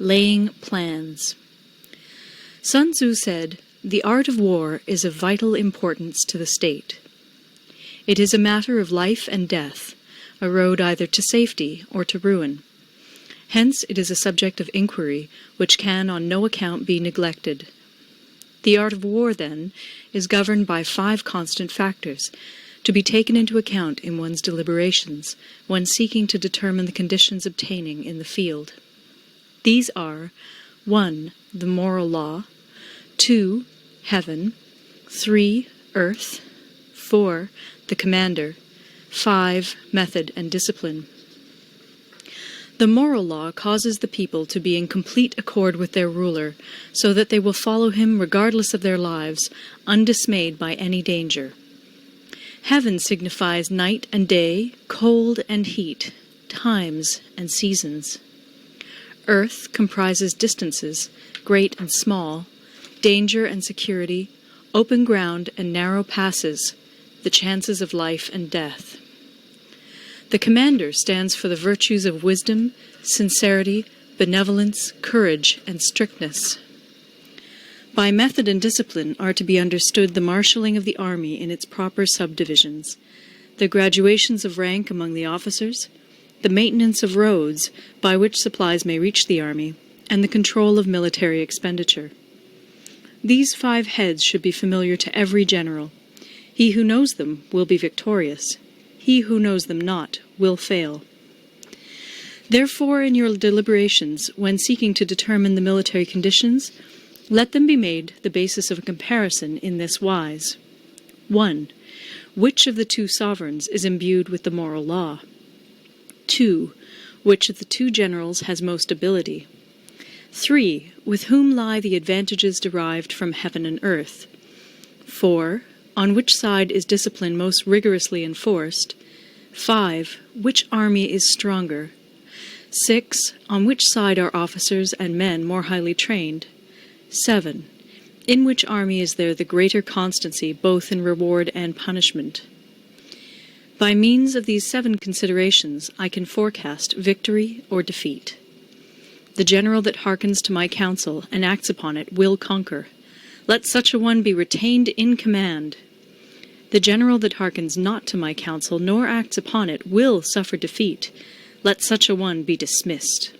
Laying plans. Sun Tzu said, "The art of war is of vital importance to the state. It is a matter of life and death, a road either to safety or to ruin. Hence it is a subject of inquiry which can on no account be neglected. The art of war, then, is governed by 5 constant factors, to be taken into account in one's deliberations when seeking to determine the conditions obtaining in the field. These are 1. The moral law, 2. Heaven, 3. Earth, 4. The commander, 5. Method and discipline. The moral law causes the people to be in complete accord with their ruler, so that they will follow him regardless of their lives, undismayed by any danger. Heaven signifies night and day, cold and heat, times and seasons. Earth comprises distances, great and small, danger and security, open ground and narrow passes, the chances of life and death. The commander stands for the virtues of wisdom, sincerity, benevolence, courage, and strictness. By method and discipline are to be understood the marshalling of the army in its proper subdivisions, the graduations of rank among the officers, the maintenance of roads by which supplies may reach the army, and the control of military expenditure. These 5 heads should be familiar to every general. He who knows them will be victorious. He who knows them not will fail. Therefore, in your deliberations, when seeking to determine the military conditions, let them be made the basis of a comparison in this wise. 1. Which of the 2 sovereigns is imbued with the moral law? 2. Which of the 2 generals has most ability? 3. With whom lie the advantages derived from heaven and earth? 4. On which side is discipline most rigorously enforced? 5. Which army is stronger? 6. On which side are officers and men more highly trained? 7. In which army is there the greater constancy both in reward and punishment? By means of these 7 considerations I can forecast victory or defeat. The general that hearkens to my counsel and acts upon it will conquer. Let such a one be retained in command. The general that hearkens not to my counsel nor acts upon it will suffer defeat. Let such a one be dismissed.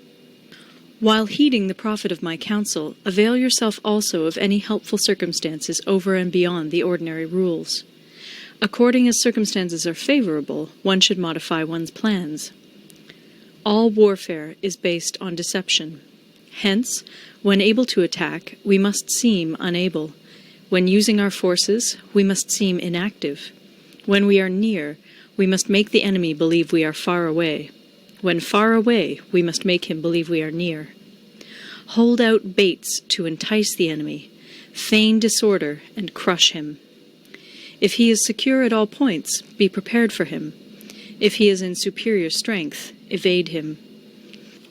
While heeding the profit of my counsel, avail yourself also of any helpful circumstances over and beyond the ordinary rules. According as circumstances are favorable, one should modify one's plans. All warfare is based on deception. Hence, when able to attack, we must seem unable. When using our forces, we must seem inactive. When we are near, we must make the enemy believe we are far away. When far away, we must make him believe we are near. Hold out baits to entice the enemy, feign disorder, and crush him. If he is secure at all points, be prepared for him. If he is in superior strength, evade him.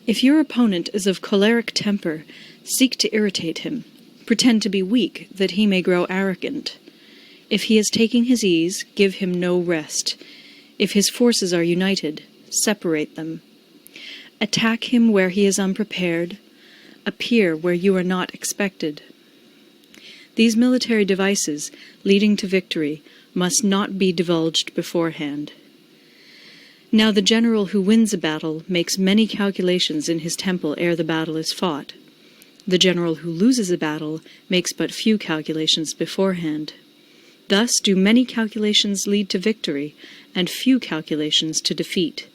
If your opponent is of choleric temper, seek to irritate him. Pretend to be weak, that he may grow arrogant. If he is taking his ease, give him no rest. If his forces are united, separate them. Attack him where he is unprepared. Appear where you are not expected. These military devices, leading to victory, must not be divulged beforehand. Now the general who wins a battle makes many calculations in his temple ere the battle is fought. The general who loses a battle makes but few calculations beforehand. Thus do many calculations lead to victory, and few calculations to defeat.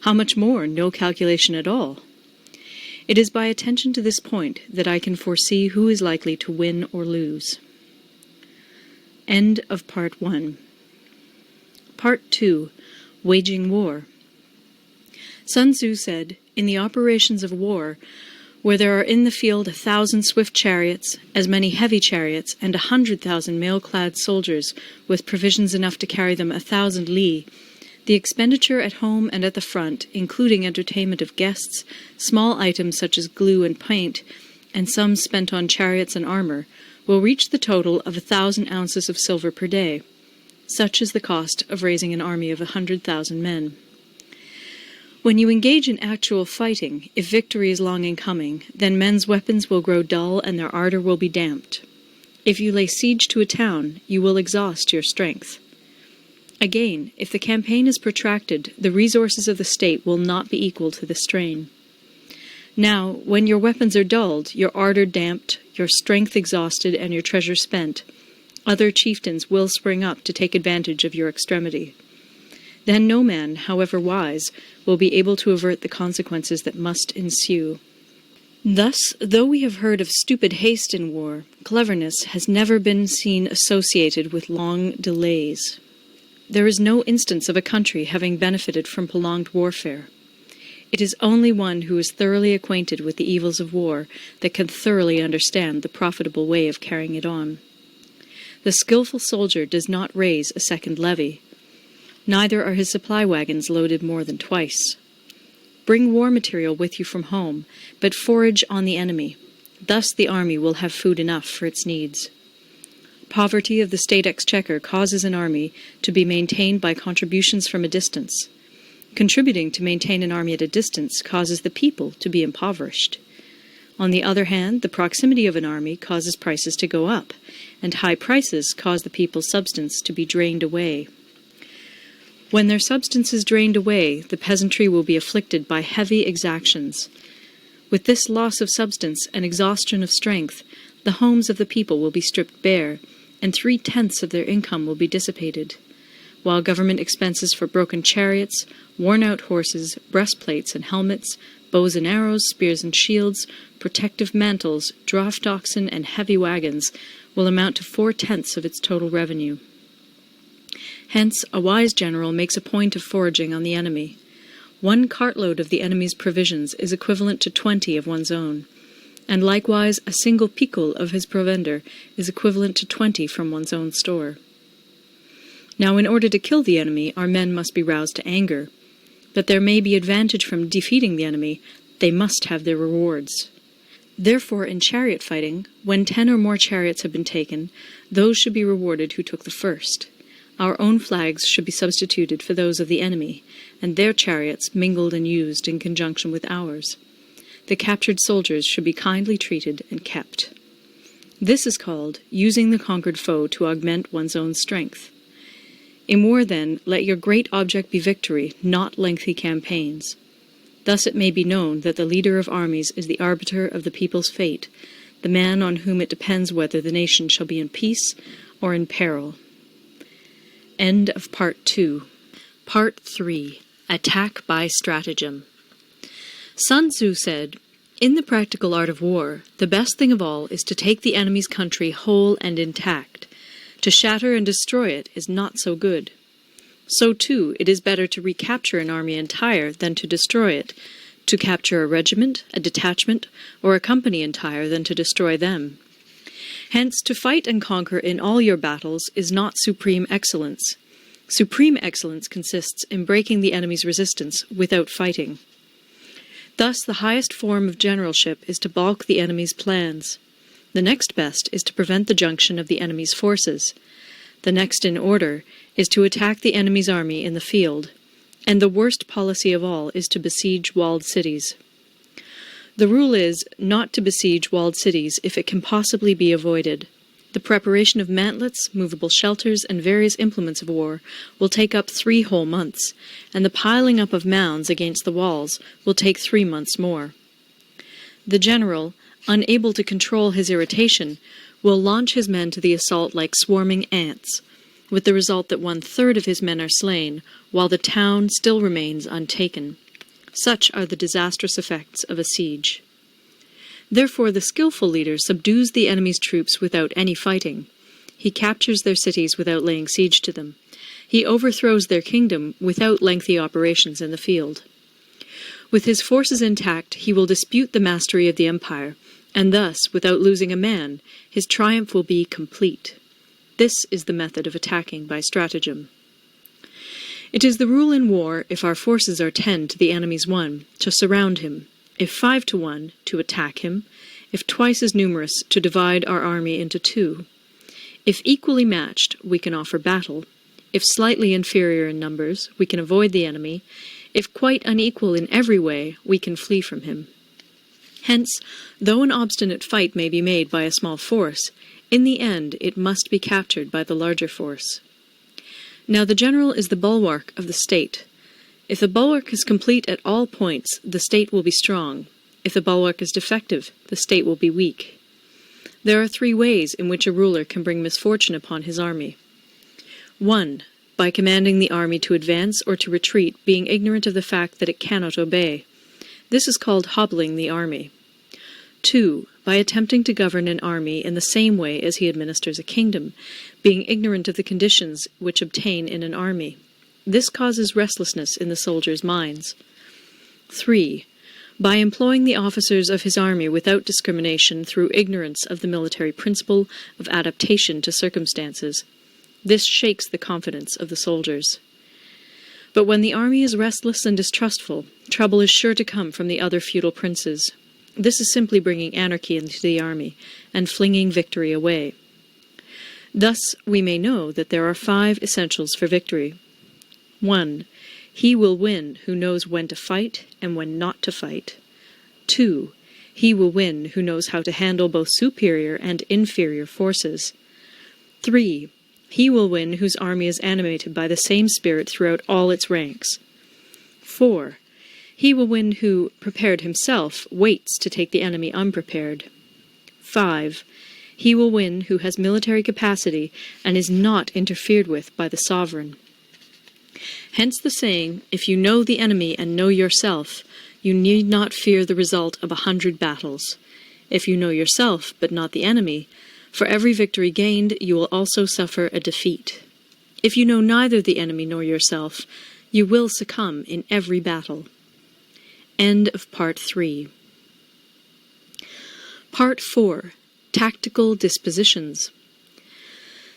How much more no calculation at all? It is by attention to this point that I can foresee who is likely to win or lose. End of Part 1. Part 2. Waging War. Sun Tzu said, "In the operations of war, where there are in the field 1,000 swift chariots, as many heavy chariots, and 100,000 mail-clad soldiers, with provisions enough to carry them 1,000 li, the expenditure at home and at the front, including entertainment of guests, small items such as glue and paint, and sums spent on chariots and armor, will reach the total of 1,000 ounces of silver per day. Such is the cost of raising an army of 100,000 men. When you engage in actual fighting, if victory is long in coming, then men's weapons will grow dull and their ardor will be damped. If you lay siege to a town, you will exhaust your strength. Again, if the campaign is protracted, the resources of the state will not be equal to the strain. Now, when your weapons are dulled, your ardor damped, your strength exhausted, and your treasure spent, other chieftains will spring up to take advantage of your extremity. Then no man, however wise, will be able to avert the consequences that must ensue. Thus, though we have heard of stupid haste in war, cleverness has never been seen associated with long delays. There is no instance of a country having benefited from prolonged warfare. It is only one who is thoroughly acquainted with the evils of war that can thoroughly understand the profitable way of carrying it on. The skillful soldier does not raise a second levy. Neither are his supply wagons loaded more than twice. Bring war material with you from home, but forage on the enemy. Thus the army will have food enough for its needs. Poverty of the state exchequer causes an army to be maintained by contributions from a distance. Contributing to maintain an army at a distance causes the people to be impoverished. On the other hand, the proximity of an army causes prices to go up, and high prices cause the people's substance to be drained away. When their substance is drained away, the peasantry will be afflicted by heavy exactions. With this loss of substance and exhaustion of strength, the homes of the people will be stripped bare, and 3/10 of their income will be dissipated, while government expenses for broken chariots, worn-out horses, breastplates and helmets, bows and arrows, spears and shields, protective mantles, draft oxen, and heavy wagons will amount to 4/10 of its total revenue. Hence, a wise general makes a point of foraging on the enemy. 1 cartload of the enemy's provisions is equivalent to 20 of one's own, and likewise a single picul of his provender is equivalent to 20 from one's own store. Now, in order to kill the enemy, our men must be roused to anger. That there may be advantage from defeating the enemy, they must have their rewards. Therefore, in chariot fighting, when 10 or more chariots have been taken, those should be rewarded who took the first. Our own flags should be substituted for those of the enemy, and their chariots mingled and used in conjunction with ours. The captured soldiers should be kindly treated and kept. This is called using the conquered foe to augment one's own strength. In war, then, let your great object be victory, not lengthy campaigns. Thus it may be known that the leader of armies is the arbiter of the people's fate, the man on whom it depends whether the nation shall be in peace or in peril. End of Part 2. Part 3. Attack by Stratagem. Sun Tzu said, "In the practical art of war, the best thing of all is to take the enemy's country whole and intact. To shatter and destroy it is not so good. So, too, it is better to recapture an army entire than to destroy it, to capture a regiment, a detachment, or a company entire than to destroy them. Hence, to fight and conquer in all your battles is not supreme excellence. Supreme excellence consists in breaking the enemy's resistance without fighting. Thus, the highest form of generalship is to balk the enemy's plans. The next best is to prevent the junction of the enemy's forces. The next in order is to attack the enemy's army in the field. And the worst policy of all is to besiege walled cities. The rule is not to besiege walled cities if it can possibly be avoided. The preparation of mantlets, movable shelters, and various implements of war will take up 3 whole months, and the piling up of mounds against the walls will take 3 months more. The general, unable to control his irritation, will launch his men to the assault like swarming ants, with the result that 1/3 of his men are slain, while the town still remains untaken. Such are the disastrous effects of a siege. Therefore the skillful leader subdues the enemy's troops without any fighting. He captures their cities without laying siege to them. He overthrows their kingdom without lengthy operations in the field. With his forces intact, he will dispute the mastery of the empire, and thus, without losing a man, his triumph will be complete. This is the method of attacking by stratagem. It is the rule in war, if our forces are 10 to the enemy's 1, to surround him, if 5 to 1, to attack him, if twice as numerous, to divide our army into 2. If equally matched, we can offer battle. If slightly inferior in numbers, we can avoid the enemy. If quite unequal in every way, we can flee from him. Hence, though an obstinate fight may be made by a small force, in the end it must be captured by the larger force. Now the general is the bulwark of the state. If the bulwark is complete at all points, the state will be strong. If the bulwark is defective, the state will be weak. There are 3 ways in which a ruler can bring misfortune upon his army. 1. By commanding the army to advance or to retreat, being ignorant of the fact that it cannot obey. This is called hobbling the army. 2. By attempting to govern an army in the same way as he administers a kingdom, being ignorant of the conditions which obtain in an army. This causes restlessness in the soldiers' minds. 3. By employing the officers of his army without discrimination through ignorance of the military principle of adaptation to circumstances. This shakes the confidence of the soldiers. But when the army is restless and distrustful, trouble is sure to come from the other feudal princes. This is simply bringing anarchy into the army and flinging victory away. Thus we may know that there are 5 essentials for victory. 1. He will win who knows when to fight and when not to fight. 2. He will win who knows how to handle both superior and inferior forces. 3. He will win whose army is animated by the same spirit throughout all its ranks. 4. He will win who, prepared himself, waits to take the enemy unprepared. 5. He will win who has military capacity and is not interfered with by the sovereign. Hence the saying, if you know the enemy and know yourself, you need not fear the result of 100 battles. If you know yourself, but not the enemy, for every victory gained you will also suffer a defeat. If you know neither the enemy nor yourself, you will succumb in every battle. End of Part 3. Part 4. Tactical Dispositions.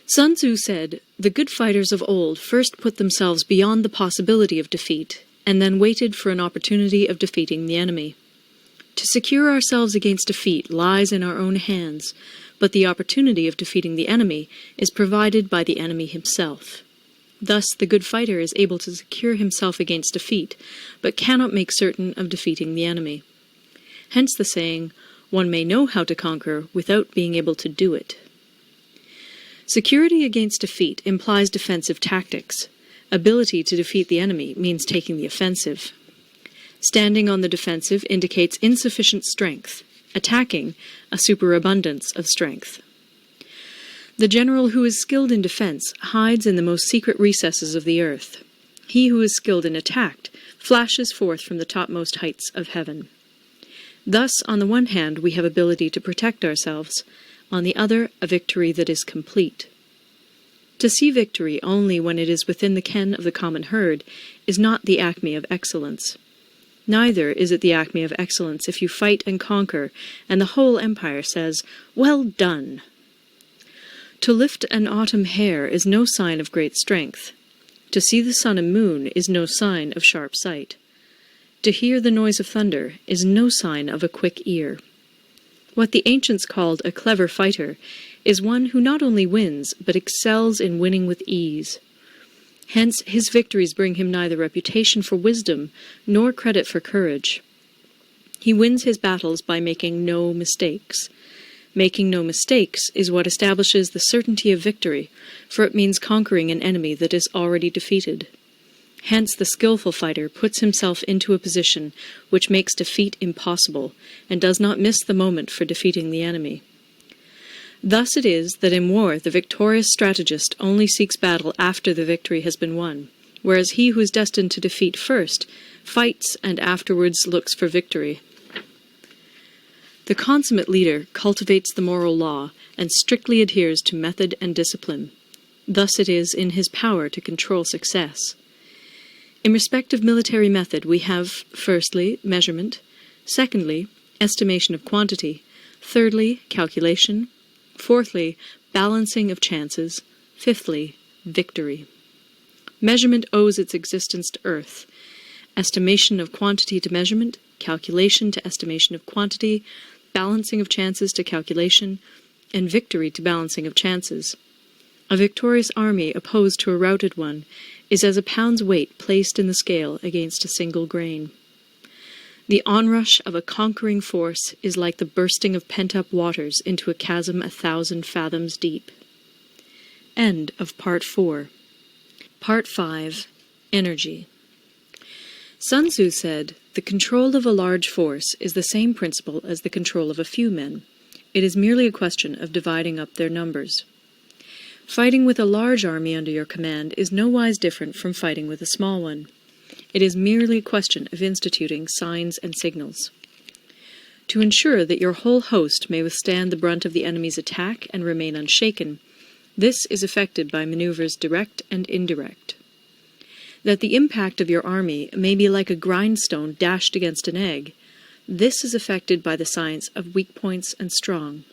Sun Tzu said, "The good fighters of old first put themselves beyond the possibility of defeat, and then waited for an opportunity of defeating the enemy. To secure ourselves against defeat lies in our own hands, but the opportunity of defeating the enemy is provided by the enemy himself. Thus the good fighter is able to secure himself against defeat, but cannot make certain of defeating the enemy. Hence the saying, one may know how to conquer without being able to do it." Security against defeat implies defensive tactics. Ability to defeat the enemy means taking the offensive. Standing on the defensive indicates insufficient strength. Attacking, a superabundance of strength. The general who is skilled in defense hides in the most secret recesses of the earth. He who is skilled in attack flashes forth from the topmost heights of heaven. Thus, on the one hand, we have ability to protect ourselves, on the other, a victory that is complete. To see victory only when it is within the ken of the common herd is not the acme of excellence. Neither is it the acme of excellence if you fight and conquer, and the whole empire says, "Well done!" To lift an autumn hair is no sign of great strength. To see the sun and moon is no sign of sharp sight. To hear the noise of thunder is no sign of a quick ear. What the ancients called a clever fighter is one who not only wins, but excels in winning with ease. Hence his victories bring him neither reputation for wisdom nor credit for courage. He wins his battles by making no mistakes. Making no mistakes is what establishes the certainty of victory, for it means conquering an enemy that is already defeated. Hence the skillful fighter puts himself into a position which makes defeat impossible, and does not miss the moment for defeating the enemy. Thus it is that in war the victorious strategist only seeks battle after the victory has been won, whereas he who is destined to defeat first fights and afterwards looks for victory. The consummate leader cultivates the moral law and strictly adheres to method and discipline. Thus it is in his power to control success. In respect of military method, we have, firstly, measurement, secondly, estimation of quantity, thirdly, calculation, fourthly, balancing of chances, fifthly, victory. Measurement owes its existence to earth, estimation of quantity to measurement, calculation to estimation of quantity, balancing of chances to calculation, and victory to balancing of chances. A victorious army opposed to a routed one is as a pound's weight placed in the scale against a single grain. The onrush of a conquering force is like the bursting of pent-up waters into a chasm 1,000 fathoms deep. End of Part 4. Part 5. Energy. Sun Tzu said, "The control of a large force is the same principle as the control of a few men. It is merely a question of dividing up their numbers." Fighting with a large army under your command is nowise different from fighting with a small one. It is merely a question of instituting signs and signals. To ensure that your whole host may withstand the brunt of the enemy's attack and remain unshaken, this is effected by maneuvers direct and indirect. That the impact of your army may be like a grindstone dashed against an egg, this is effected by the science of weak points and strong.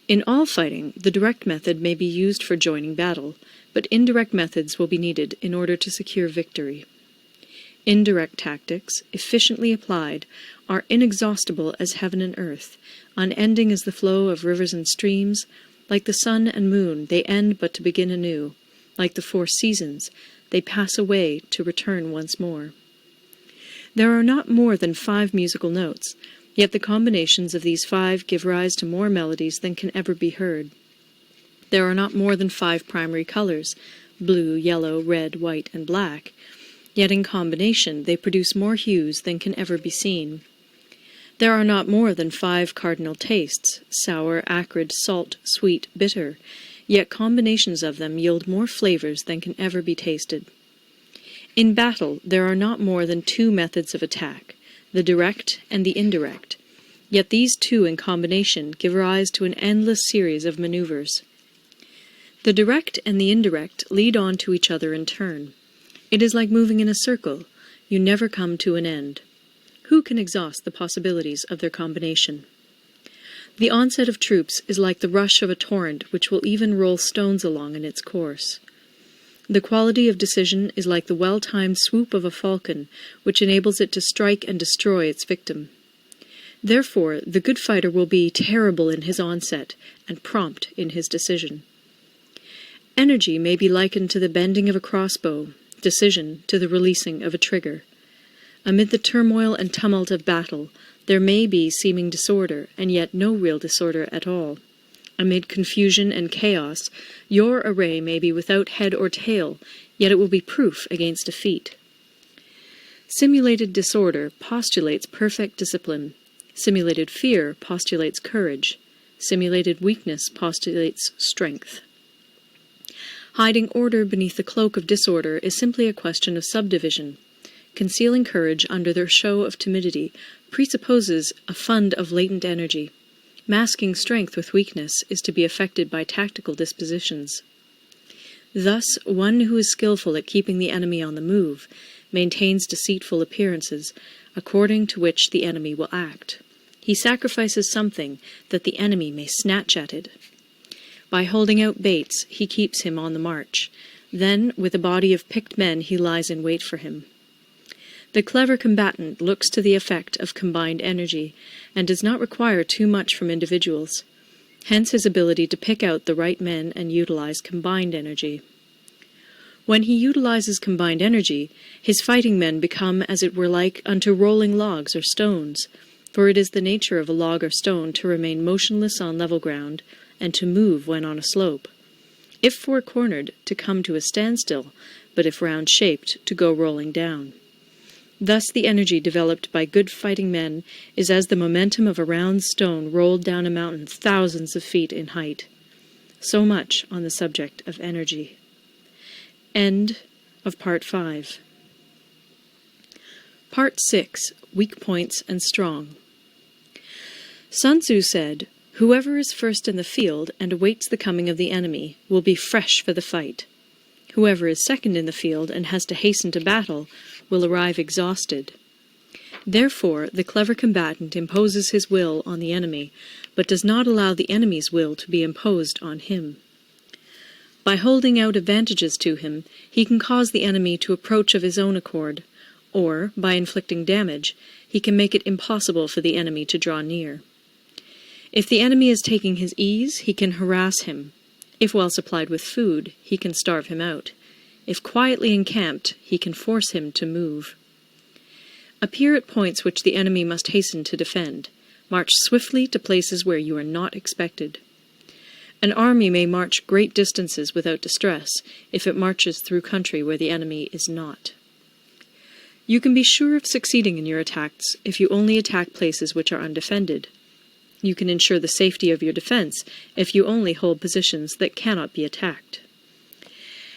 In all fighting, the direct method may be used for joining battle, but indirect methods will be needed in order to secure victory. Indirect tactics, efficiently applied, are inexhaustible as heaven and earth, unending as the flow of rivers and streams. Like the sun and moon, they end but to begin anew. Like the 4 seasons, they pass away to return once more. There are not more than 5 musical notes, yet the combinations of these 5 give rise to more melodies than can ever be heard. There are not more than 5 primary colors, blue, yellow, red, white, and black, yet in combination they produce more hues than can ever be seen. There are not more than 5 cardinal tastes, sour, acrid, salt, sweet, bitter, yet combinations of them yield more flavors than can ever be tasted. In battle there are not more than 2 methods of attack, the direct and the indirect, yet these 2 in combination give rise to an endless series of maneuvers. The direct and the indirect lead on to each other in turn. It is like moving in a circle. You never come to an end. Who can exhaust the possibilities of their combination? The onset of troops is like the rush of a torrent which will even roll stones along in its course. The quality of decision is like the well-timed swoop of a falcon, which enables it to strike and destroy its victim. Therefore, the good fighter will be terrible in his onset and prompt in his decision. Energy may be likened to the bending of a crossbow, decision to the releasing of a trigger. Amid the turmoil and tumult of battle, there may be seeming disorder, and yet no real disorder at all. Amid confusion and chaos, your array may be without head or tail, yet it will be proof against defeat. Simulated disorder postulates perfect discipline. Simulated fear postulates courage. Simulated weakness postulates strength. Hiding order beneath the cloak of disorder is simply a question of subdivision. Concealing courage under their show of timidity presupposes a fund of latent energy. Masking strength with weakness is to be effected by tactical dispositions. Thus, one who is skillful at keeping the enemy on the move maintains deceitful appearances, according to which the enemy will act. He sacrifices something that the enemy may snatch at it. By holding out baits, he keeps him on the march. Then, with a body of picked men, he lies in wait for him. The clever combatant looks to the effect of combined energy, and does not require too much from individuals. Hence his ability to pick out the right men and utilize combined energy. When he utilizes combined energy, his fighting men become as it were like unto rolling logs or stones, for it is the nature of a log or stone to remain motionless on level ground, and to move when on a slope. If four-cornered, to come to a standstill, but if round-shaped, to go rolling down. Thus the energy developed by good fighting men is as the momentum of a round stone rolled down a mountain thousands of feet in height. So much on the subject of energy. End of Part 5. Part 6. Weak Points and Strong. Sun Tzu said, "Whoever is first in the field and awaits the coming of the enemy will be fresh for the fight. Whoever is second in the field and has to hasten to battle will arrive exhausted." Therefore, the clever combatant imposes his will on the enemy, but does not allow the enemy's will to be imposed on him. By holding out advantages to him, he can cause the enemy to approach of his own accord, or, by inflicting damage, he can make it impossible for the enemy to draw near. If the enemy is taking his ease, he can harass him. If well supplied with food, he can starve him out. If quietly encamped, he can force him to move. Appear at points which the enemy must hasten to defend. March swiftly to places where you are not expected. An army may march great distances without distress if it marches through country where the enemy is not. You can be sure of succeeding in your attacks if you only attack places which are undefended. You can ensure the safety of your defense if you only hold positions that cannot be attacked.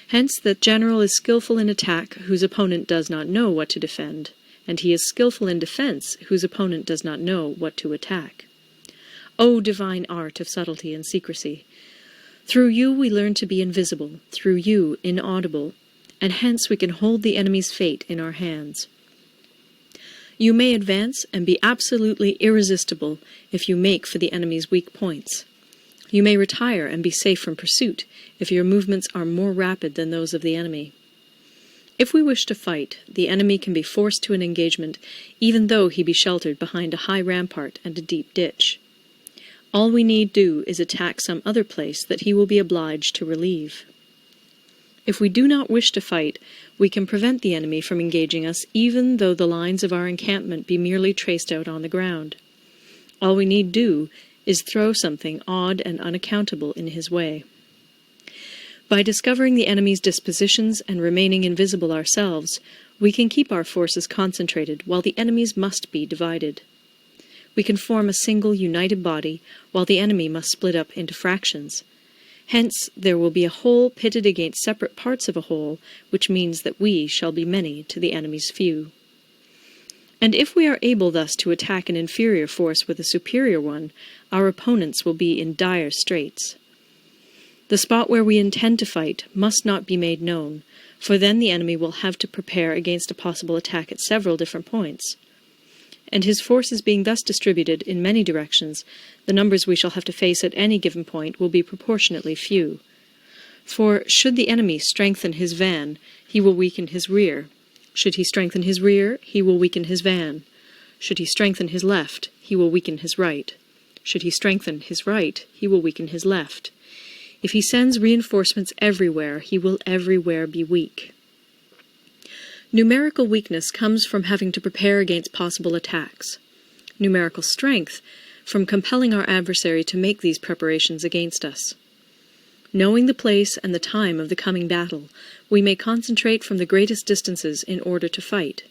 Hence, that general is skillful in attack whose opponent does not know what to defend, and he is skillful in defense whose opponent does not know what to attack. O divine art of subtlety and secrecy! Through you we learn to be invisible, through you inaudible, and hence we can hold the enemy's fate in our hands. You may advance and be absolutely irresistible if you make for the enemy's weak points. You may retire and be safe from pursuit if your movements are more rapid than those of the enemy. If we wish to fight, the enemy can be forced to an engagement even though he be sheltered behind a high rampart and a deep ditch. All we need do is attack some other place that he will be obliged to relieve. If we do not wish to fight, we can prevent the enemy from engaging us even though the lines of our encampment be merely traced out on the ground. All we need do is throw something odd and unaccountable in his way. By discovering the enemy's dispositions and remaining invisible ourselves, we can keep our forces concentrated while the enemy's must be divided. We can form a single united body while the enemy must split up into fractions. Hence, there will be a whole pitted against separate parts of a whole, which means that we shall be many to the enemy's few. And if we are able thus to attack an inferior force with a superior one, our opponents will be in dire straits. The spot where we intend to fight must not be made known, for then the enemy will have to prepare against a possible attack at several different points. And his forces being thus distributed in many directions, the numbers we shall have to face at any given point will be proportionately few. For should the enemy strengthen his van, he will weaken his rear. Should he strengthen his rear, he will weaken his van. Should he strengthen his left, he will weaken his right. Should he strengthen his right, he will weaken his left. If he sends reinforcements everywhere, he will everywhere be weak. Numerical weakness comes from having to prepare against possible attacks. Numerical strength from compelling our adversary to make these preparations against us. Knowing the place and the time of the coming battle, we may concentrate from the greatest distances in order to fight.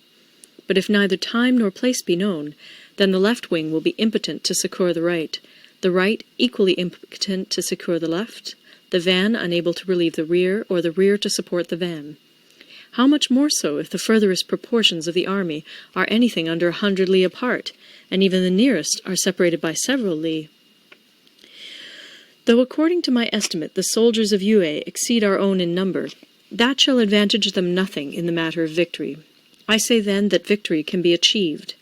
But if neither time nor place be known, then the left wing will be impotent to succour the right equally impotent to succour the left, the van unable to relieve the rear, or the rear to support the van. How much more so if the furthest proportions of the army are anything under 100 li apart, and even the nearest are separated by several li? Though according to my estimate the soldiers of Yue exceed our own in number, that shall advantage them nothing in the matter of victory. I say then that victory can be achieved.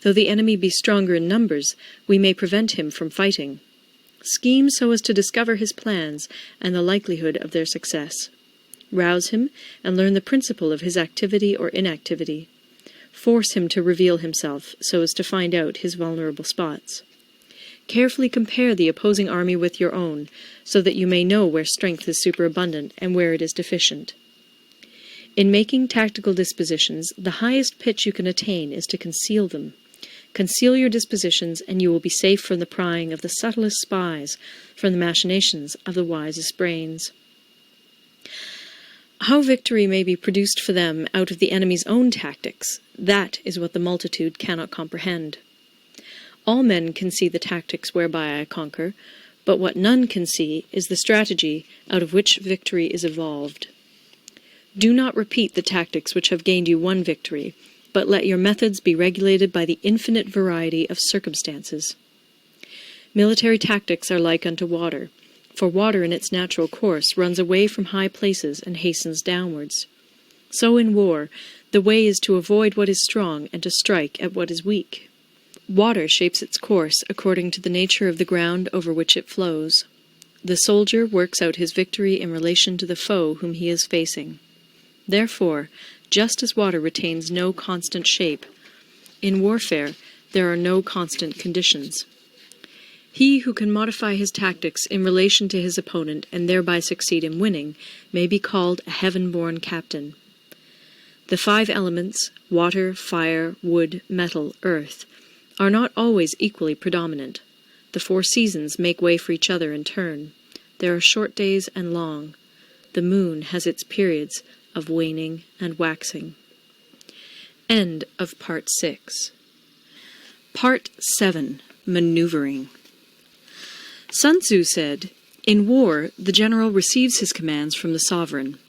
Though the enemy be stronger in numbers, we may prevent him from fighting. Scheme so as to discover his plans and the likelihood of their success. Rouse him and learn the principle of his activity or inactivity. Force him to reveal himself so as to find out his vulnerable spots. Carefully compare the opposing army with your own, so that you may know where strength is superabundant and where it is deficient. In making tactical dispositions, the highest pitch you can attain is to conceal them. Conceal your dispositions, and you will be safe from the prying of the subtlest spies, from the machinations of the wisest brains. How victory may be produced for them out of the enemy's own tactics, that is what the multitude cannot comprehend. All men can see the tactics whereby I conquer, but what none can see is the strategy out of which victory is evolved. Do not repeat the tactics which have gained you one victory, but let your methods be regulated by the infinite variety of circumstances. Military tactics are like unto water, for water in its natural course runs away from high places and hastens downwards. So in war, the way is to avoid what is strong and to strike at what is weak. Water shapes its course according to the nature of the ground over which it flows. The soldier works out his victory in relation to the foe whom he is facing. Therefore, just as water retains no constant shape, in warfare there are no constant conditions. He who can modify his tactics in relation to his opponent and thereby succeed in winning may be called a heaven-born captain. The 5 elements, water, fire, wood, metal, earth, are not always equally predominant. The 4 seasons make way for each other in turn. There are short days and long. The moon has its periods of waning and waxing. End of Part 6. Part 7. Maneuvering. Sun Tzu said, "In war, the general receives his commands from the sovereign.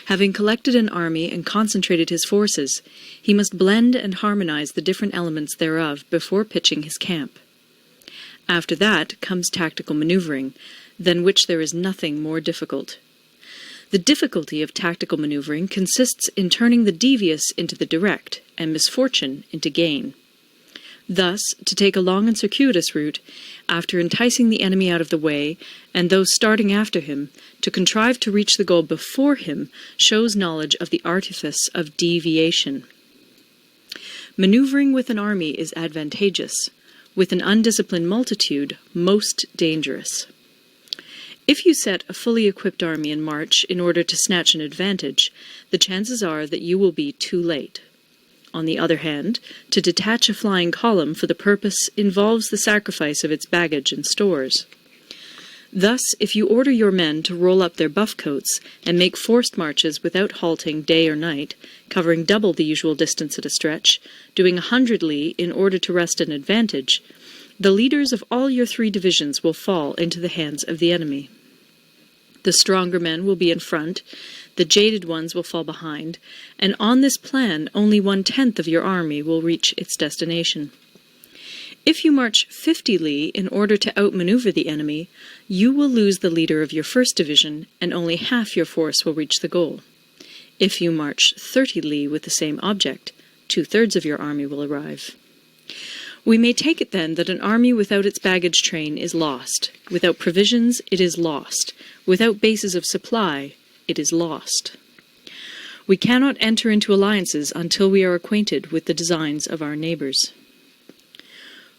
Having collected an army and concentrated his forces, he must blend and harmonize the different elements thereof before pitching his camp. After that comes tactical maneuvering, than which there is nothing more difficult. The difficulty of tactical maneuvering consists in turning the devious into the direct, and misfortune into gain. Thus, to take a long and circuitous route, after enticing the enemy out of the way, and those starting after him, to contrive to reach the goal before him, shows knowledge of the artifice of deviation. Maneuvering with an army is advantageous, with an undisciplined multitude, most dangerous. If you set a fully equipped army in march in order to snatch an advantage, the chances are that you will be too late. On the other hand, to detach a flying column for the purpose involves the sacrifice of its baggage and stores. Thus, if you order your men to roll up their buff coats and make forced marches without halting day or night, covering double the usual distance at a stretch, doing 100 li in order to wrest an advantage, the leaders of all your 3 divisions will fall into the hands of the enemy. The stronger men will be in front, the jaded ones will fall behind, and on this plan only 1/10 of your army will reach its destination. If you march 50 li in order to outmaneuver the enemy, you will lose the leader of your 1st division, and only half your force will reach the goal. If you march 30 li with the same object, 2/3 of your army will arrive. We may take it then that an army without its baggage train is lost. Without provisions, it is lost. Without bases of supply, it is lost. We cannot enter into alliances until we are acquainted with the designs of our neighbors.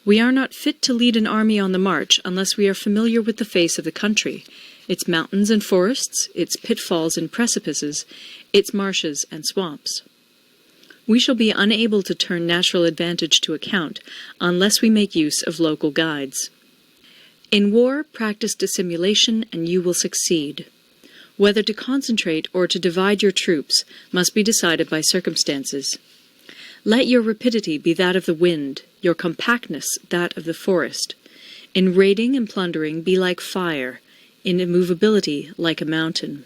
We are not fit to lead an army on the march unless we are familiar with the face of the country, its mountains and forests, its pitfalls and precipices, its marshes and swamps. We shall be unable to turn natural advantage to account unless we make use of local guides. In war, practice dissimulation and you will succeed. Whether to concentrate or to divide your troops must be decided by circumstances. Let your rapidity be that of the wind, your compactness that of the forest. In raiding and plundering be like fire, in immovability like a mountain.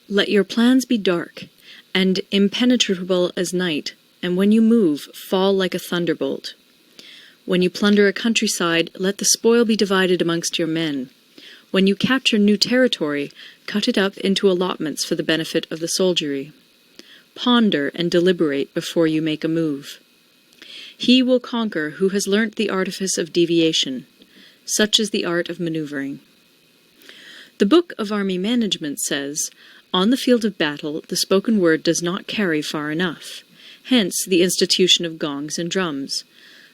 Let your plans be dark, and impenetrable as night, and when you move, fall like a thunderbolt. When you plunder a countryside, let the spoil be divided amongst your men. When you capture new territory, cut it up into allotments for the benefit of the soldiery. Ponder and deliberate before you make a move. He will conquer who has learnt the artifice of deviation. Such is the art of maneuvering. The Book of Army Management says, "On the field of battle, the spoken word does not carry far enough. Hence the institution of gongs and drums.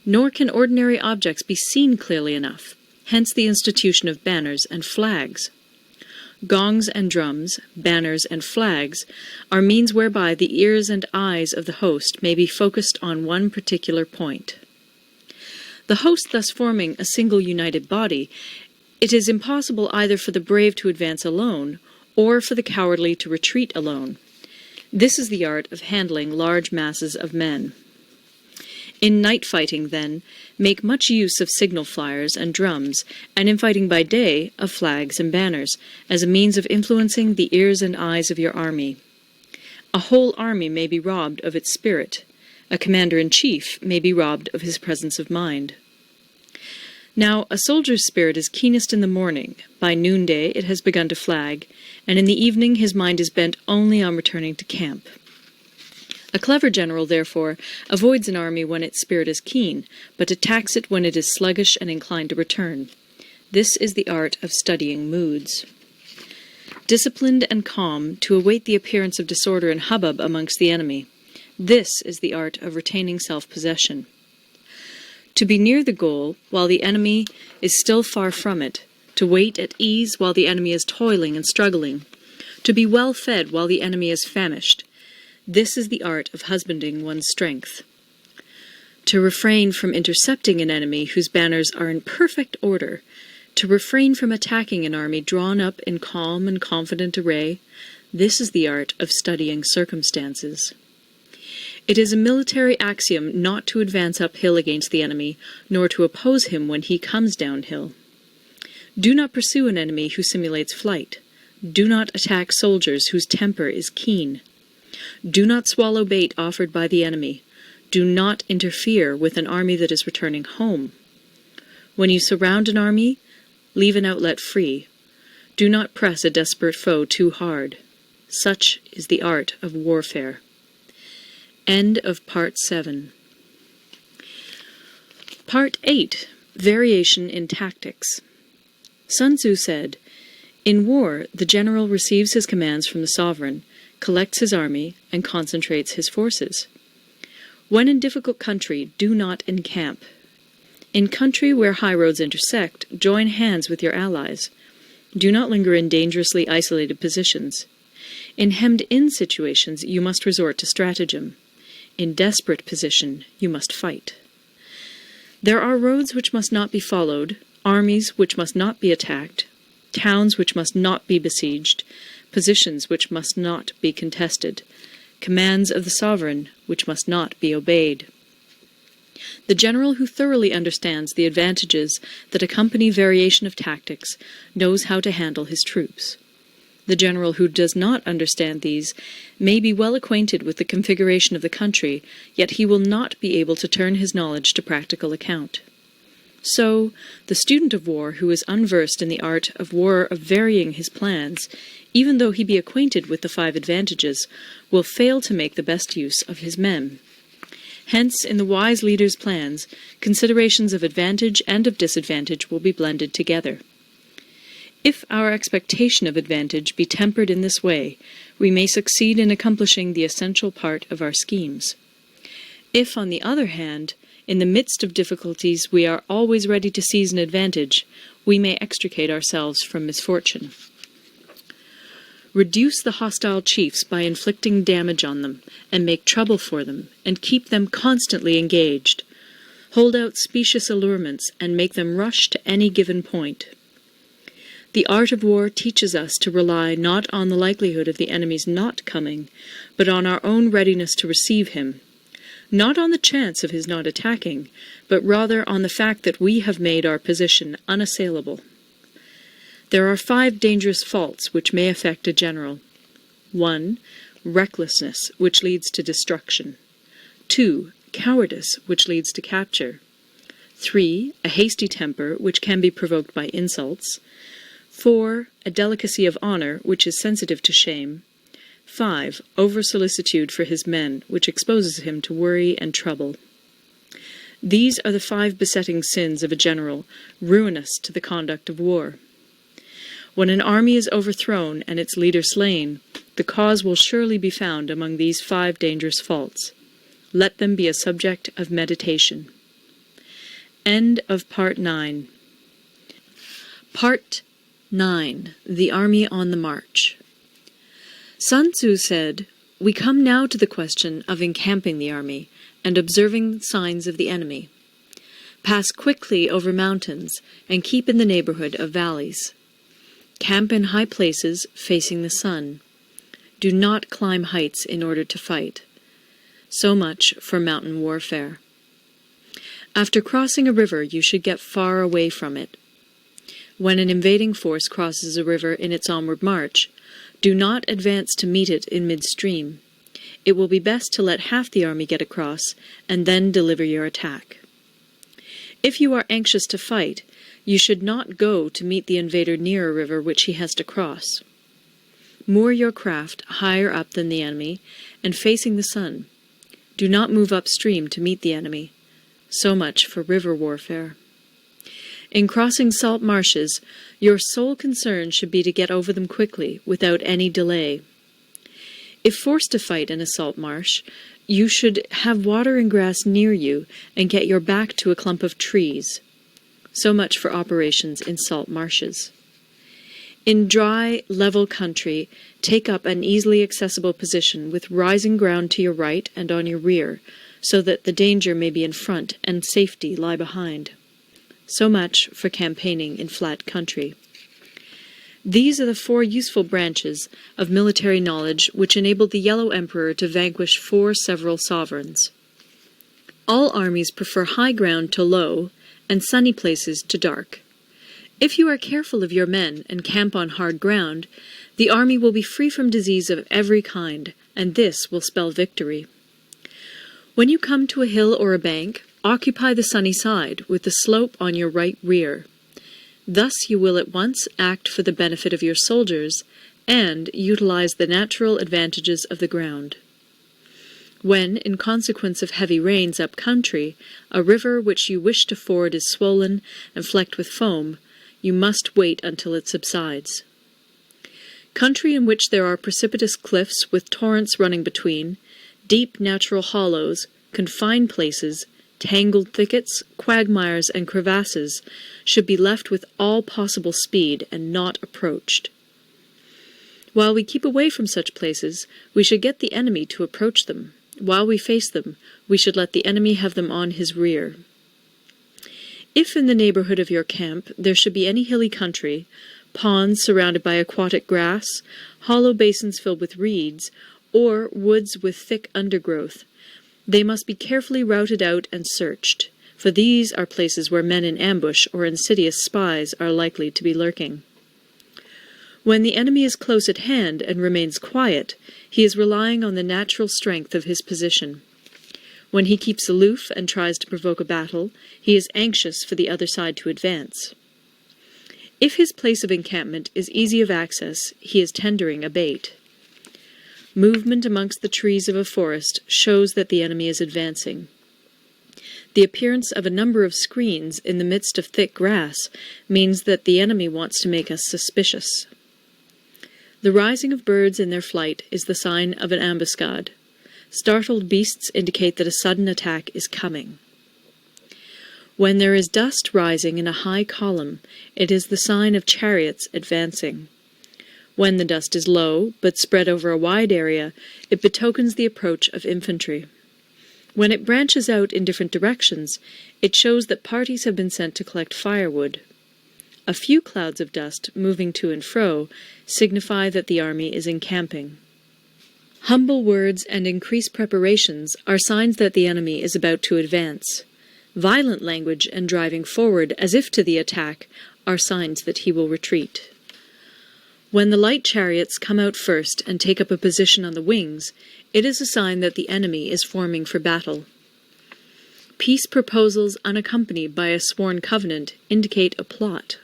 Nor can ordinary objects be seen clearly enough. Hence the institution of banners and flags. Gongs and drums, banners and flags, are means whereby the ears and eyes of the host may be focused on one particular point. The host thus forming a single united body, it is impossible either for the brave to advance alone, or for the cowardly to retreat alone. This is the art of handling large masses of men. In night fighting, then, make much use of signal flyers and drums, and in fighting by day, of flags and banners, as a means of influencing the ears and eyes of your army. A whole army may be robbed of its spirit. A commander-in-chief may be robbed of his presence of mind. Now, a soldier's spirit is keenest in the morning. By noonday it has begun to flag, and in the evening his mind is bent only on returning to camp. A clever general, therefore, avoids an army when its spirit is keen, but attacks it when it is sluggish and inclined to return. This is the art of studying moods. Disciplined and calm, to await the appearance of disorder and hubbub amongst the enemy. This is the art of retaining self-possession. To be near the goal while the enemy is still far from it, to wait at ease while the enemy is toiling and struggling, to be well fed while the enemy is famished. This is the art of husbanding one's strength. To refrain from intercepting an enemy whose banners are in perfect order, to refrain from attacking an army drawn up in calm and confident array, this is the art of studying circumstances. It is a military axiom not to advance uphill against the enemy, nor to oppose him when he comes downhill. Do not pursue an enemy who simulates flight. Do not attack soldiers whose temper is keen. Do not swallow bait offered by the enemy. Do not interfere with an army that is returning home. When you surround an army, leave an outlet free. Do not press a desperate foe too hard. Such is the art of warfare. End of Part 7. Part 8. Variation in Tactics. Sun Tzu said, "In war, the general receives his commands from the sovereign, collects his army, and concentrates his forces. When in difficult country, do not encamp. In country where highroads intersect, join hands with your allies. Do not linger in dangerously isolated positions. In hemmed-in situations, you must resort to stratagem. In desperate position, you must fight. There are roads which must not be followed, armies which must not be attacked, towns which must not be besieged, positions which must not be contested, commands of the sovereign which must not be obeyed." The general who thoroughly understands the advantages that accompany variation of tactics knows how to handle his troops. The general who does not understand these may be well acquainted with the configuration of the country, yet he will not be able to turn his knowledge to practical account. So, the student of war who is unversed in the art of war of varying his plans, even though he be acquainted with the 5 advantages, will fail to make the best use of his men. Hence, in the wise leader's plans, considerations of advantage and of disadvantage will be blended together. If our expectation of advantage be tempered in this way, we may succeed in accomplishing the essential part of our schemes. If, on the other hand, in the midst of difficulties we are always ready to seize an advantage, we may extricate ourselves from misfortune. Reduce the hostile chiefs by inflicting damage on them, and make trouble for them, and keep them constantly engaged. Hold out specious allurements, and make them rush to any given point. The art of war teaches us to rely not on the likelihood of the enemy's not coming, but on our own readiness to receive him. Not on the chance of his not attacking, but rather on the fact that we have made our position unassailable. There are 5 dangerous faults which may affect a general. 1. Recklessness, which leads to destruction. 2. Cowardice, which leads to capture. 3. A hasty temper, which can be provoked by insults. 4. A delicacy of honor, which is sensitive to shame. 5. Over-solicitude for his men, which exposes him to worry and trouble. These are the 5 besetting sins of a general, ruinous to the conduct of war. When an army is overthrown and its leader slain, the cause will surely be found among these 5 dangerous faults. Let them be a subject of meditation. End of Part 9. Part 9. The Army on the March. Sun Tzu said, "We come now to the question of encamping the army and observing signs of the enemy. Pass quickly over mountains and keep in the neighborhood of valleys. Camp in high places facing the sun. Do not climb heights in order to fight." So much for mountain warfare. After crossing a river, you should get far away from it. When an invading force crosses a river in its onward march, do not advance to meet it in midstream. It will be best to let half the army get across, and then deliver your attack. If you are anxious to fight, you should not go to meet the invader near a river which he has to cross. Moor your craft higher up than the enemy, and facing the sun. Do not move upstream to meet the enemy. So much for river warfare. In crossing salt marshes, your sole concern should be to get over them quickly, without any delay. If forced to fight in a salt marsh, You should have water and grass near you and get your back to a clump of trees. So much for operations in salt marshes. In dry, level country, take up an easily accessible position with rising ground to your right and on your rear, so that the danger may be in front and safety lie behind. So much for campaigning in flat country. These are the 4 useful branches of military knowledge which enabled the Yellow Emperor to vanquish 4 several sovereigns. All armies prefer high ground to low, and sunny places to dark. If you are careful of your men and camp on hard ground, the army will be free from disease of every kind, and this will spell victory. When you come to a hill or a bank, occupy the sunny side, with the slope on your right rear. Thus you will at once act for the benefit of your soldiers, and utilize the natural advantages of the ground. When, in consequence of heavy rains up country, a river which you wish to ford is swollen and flecked with foam, you must wait until it subsides. Country in which there are precipitous cliffs with torrents running between, deep natural hollows, confined places, tangled thickets, quagmires, and crevasses should be left with all possible speed and not approached. While we keep away from such places, we should get the enemy to approach them. While we face them, we should let the enemy have them on his rear. If in the neighborhood of your camp there should be any hilly country, ponds surrounded by aquatic grass, hollow basins filled with reeds, or woods with thick undergrowth, they must be carefully routed out and searched, for these are places where men in ambush or insidious spies are likely to be lurking. When the enemy is close at hand and remains quiet, he is relying on the natural strength of his position. When he keeps aloof and tries to provoke a battle, he is anxious for the other side to advance. If his place of encampment is easy of access, he is tendering a bait. Movement amongst the trees of a forest shows that the enemy is advancing. The appearance of a number of screens in the midst of thick grass means that the enemy wants to make us suspicious. The rising of birds in their flight is the sign of an ambuscade. Startled beasts indicate that a sudden attack is coming. When there is dust rising in a high column, it is the sign of chariots advancing. When the dust is low, but spread over a wide area, it betokens the approach of infantry. When it branches out in different directions, it shows that parties have been sent to collect firewood. A few clouds of dust, moving to and fro, signify that the army is encamping. Humble words and increased preparations are signs that the enemy is about to advance. Violent language and driving forward as if to the attack are signs that he will retreat. When the light chariots come out first and take up a position on the wings, it is a sign that the enemy is forming for battle. Peace proposals unaccompanied by a sworn covenant indicate a plot.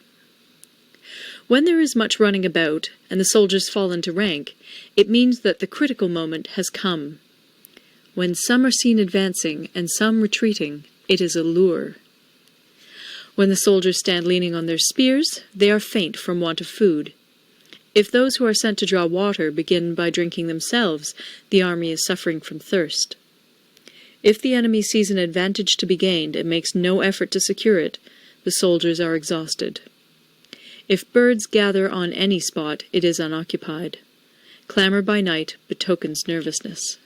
When there is much running about, and the soldiers fall into rank, it means that the critical moment has come. When some are seen advancing and some retreating, it is a lure. When the soldiers stand leaning on their spears, they are faint from want of food. If those who are sent to draw water begin by drinking themselves, the army is suffering from thirst. If the enemy sees an advantage to be gained and makes no effort to secure it, the soldiers are exhausted. If birds gather on any spot, it is unoccupied. Clamor by night betokens nervousness.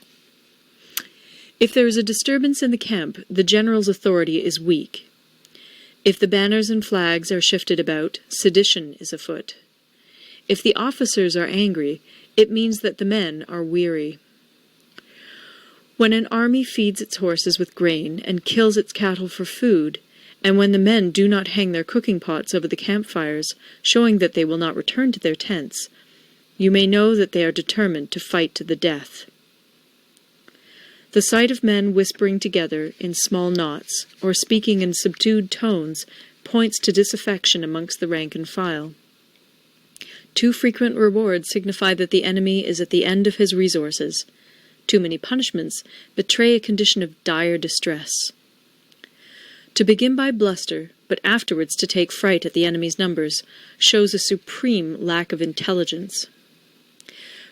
If there is a disturbance in the camp, the general's authority is weak. If the banners and flags are shifted about, sedition is afoot. If the officers are angry, it means that the men are weary. When an army feeds its horses with grain and kills its cattle for food, and when the men do not hang their cooking pots over the campfires, showing that they will not return to their tents, you may know that they are determined to fight to the death. The sight of men whispering together in small knots, or speaking in subdued tones, points to disaffection amongst the rank and file. Too frequent rewards signify that the enemy is at the end of his resources. Too many punishments betray a condition of dire distress. To begin by bluster, but afterwards to take fright at the enemy's numbers, shows a supreme lack of intelligence.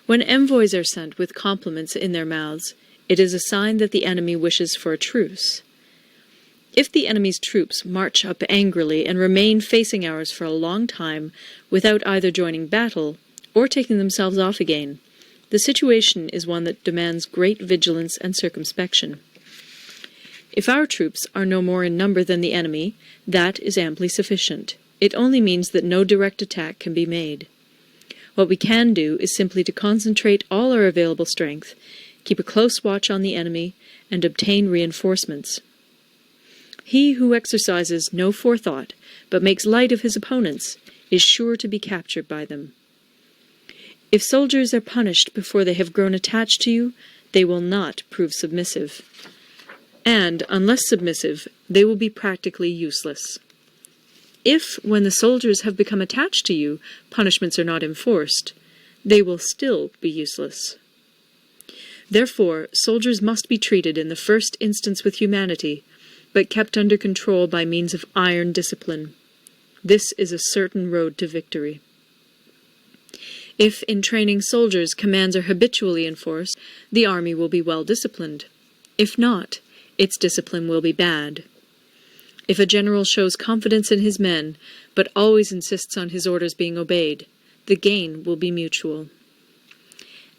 When envoys are sent with compliments in their mouths, It is a sign that the enemy wishes for a truce. If the enemy's troops march up angrily and remain facing ours for a long time without either joining battle or taking themselves off again, the situation is one that demands great vigilance and circumspection. If our troops are no more in number than the enemy, that is amply sufficient. It only means that no direct attack can be made. What we can do is simply to concentrate all our available strength, keep a close watch on the enemy, and obtain reinforcements. He who exercises no forethought, but makes light of his opponents, is sure to be captured by them. If soldiers are punished before they have grown attached to you, they will not prove submissive. And, unless submissive, they will be practically useless. If, when the soldiers have become attached to you, punishments are not enforced, they will still be useless. Therefore, soldiers must be treated in the first instance with humanity, but kept under control by means of iron discipline. This is a certain road to victory. If, in training soldiers, commands are habitually enforced, the army will be well disciplined. If not, its discipline will be bad. If a general shows confidence in his men, but always insists on his orders being obeyed, the gain will be mutual.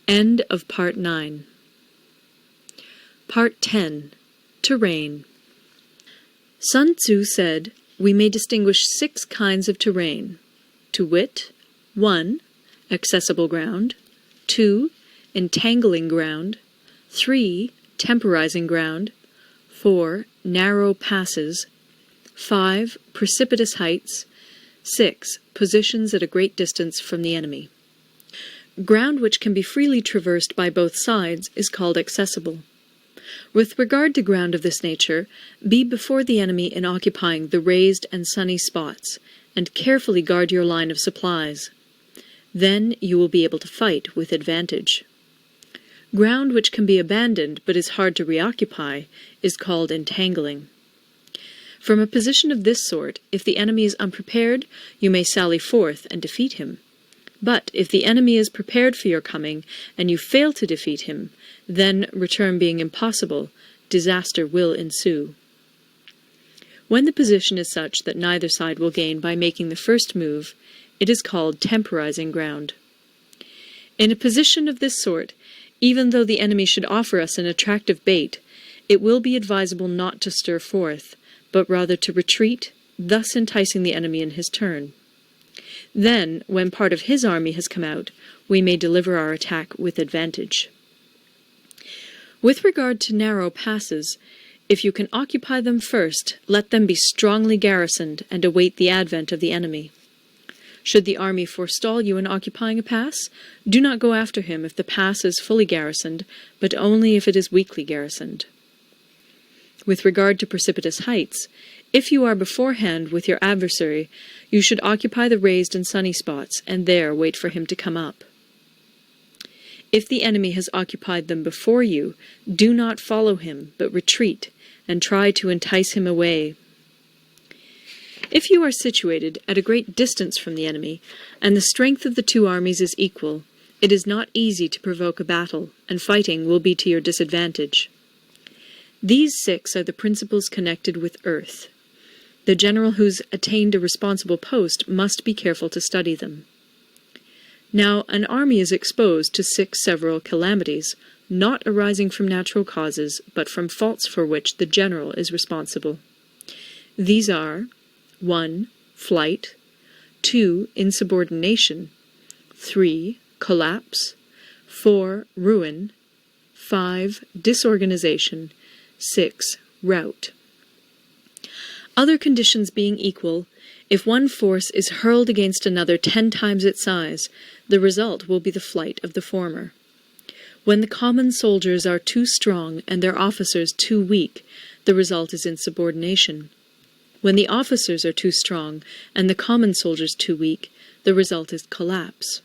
End of Part 9. Part 10. Terrain. Sun Tzu said, we may distinguish 6 kinds of terrain, to wit, 1. Accessible ground, 2. Entangling ground, 3. Temporizing ground, 4. Narrow passes, 5. Precipitous heights, 6. Positions at a great distance from the enemy. Ground which can be freely traversed by both sides is called accessible. With regard to ground of this nature, be before the enemy in occupying the raised and sunny spots, and carefully guard your line of supplies. Then you will be able to fight with advantage. Ground which can be abandoned but is hard to reoccupy is called entangling. From a position of this sort, if the enemy is unprepared, you may sally forth and defeat him. But if the enemy is prepared for your coming, and you fail to defeat him, then, return being impossible, disaster will ensue. When the position is such that neither side will gain by making the first move, it is called temporizing ground. In a position of this sort, even though the enemy should offer us an attractive bait, it will be advisable not to stir forth, but rather to retreat, thus enticing the enemy in his turn. Then, when part of his army has come out, we may deliver our attack with advantage. With regard to narrow passes, if you can occupy them first, let them be strongly garrisoned and await the advent of the enemy. Should the army forestall you in occupying a pass, do not go after him if the pass is fully garrisoned, but only if it is weakly garrisoned. With regard to precipitous heights, if you are beforehand with your adversary, you should occupy the raised and sunny spots, and there wait for him to come up. If the enemy has occupied them before you, do not follow him, but retreat, and try to entice him away. If you are situated at a great distance from the enemy, and the strength of the two armies is equal, it is not easy to provoke a battle, and fighting will be to your disadvantage. These 6 are the principles connected with earth. The general who's attained a responsible post must be careful to study them. Now, an army is exposed to 6 several calamities, not arising from natural causes, but from faults for which the general is responsible. These are 1. Flight, 2. Insubordination, 3. Collapse, 4. Ruin, 5. Disorganization, 6. Rout. Other conditions being equal, if one force is hurled against another 10 times its size, the result will be the flight of the former. When the common soldiers are too strong and their officers too weak, the result is insubordination. When the officers are too strong and the common soldiers too weak, the result is collapse.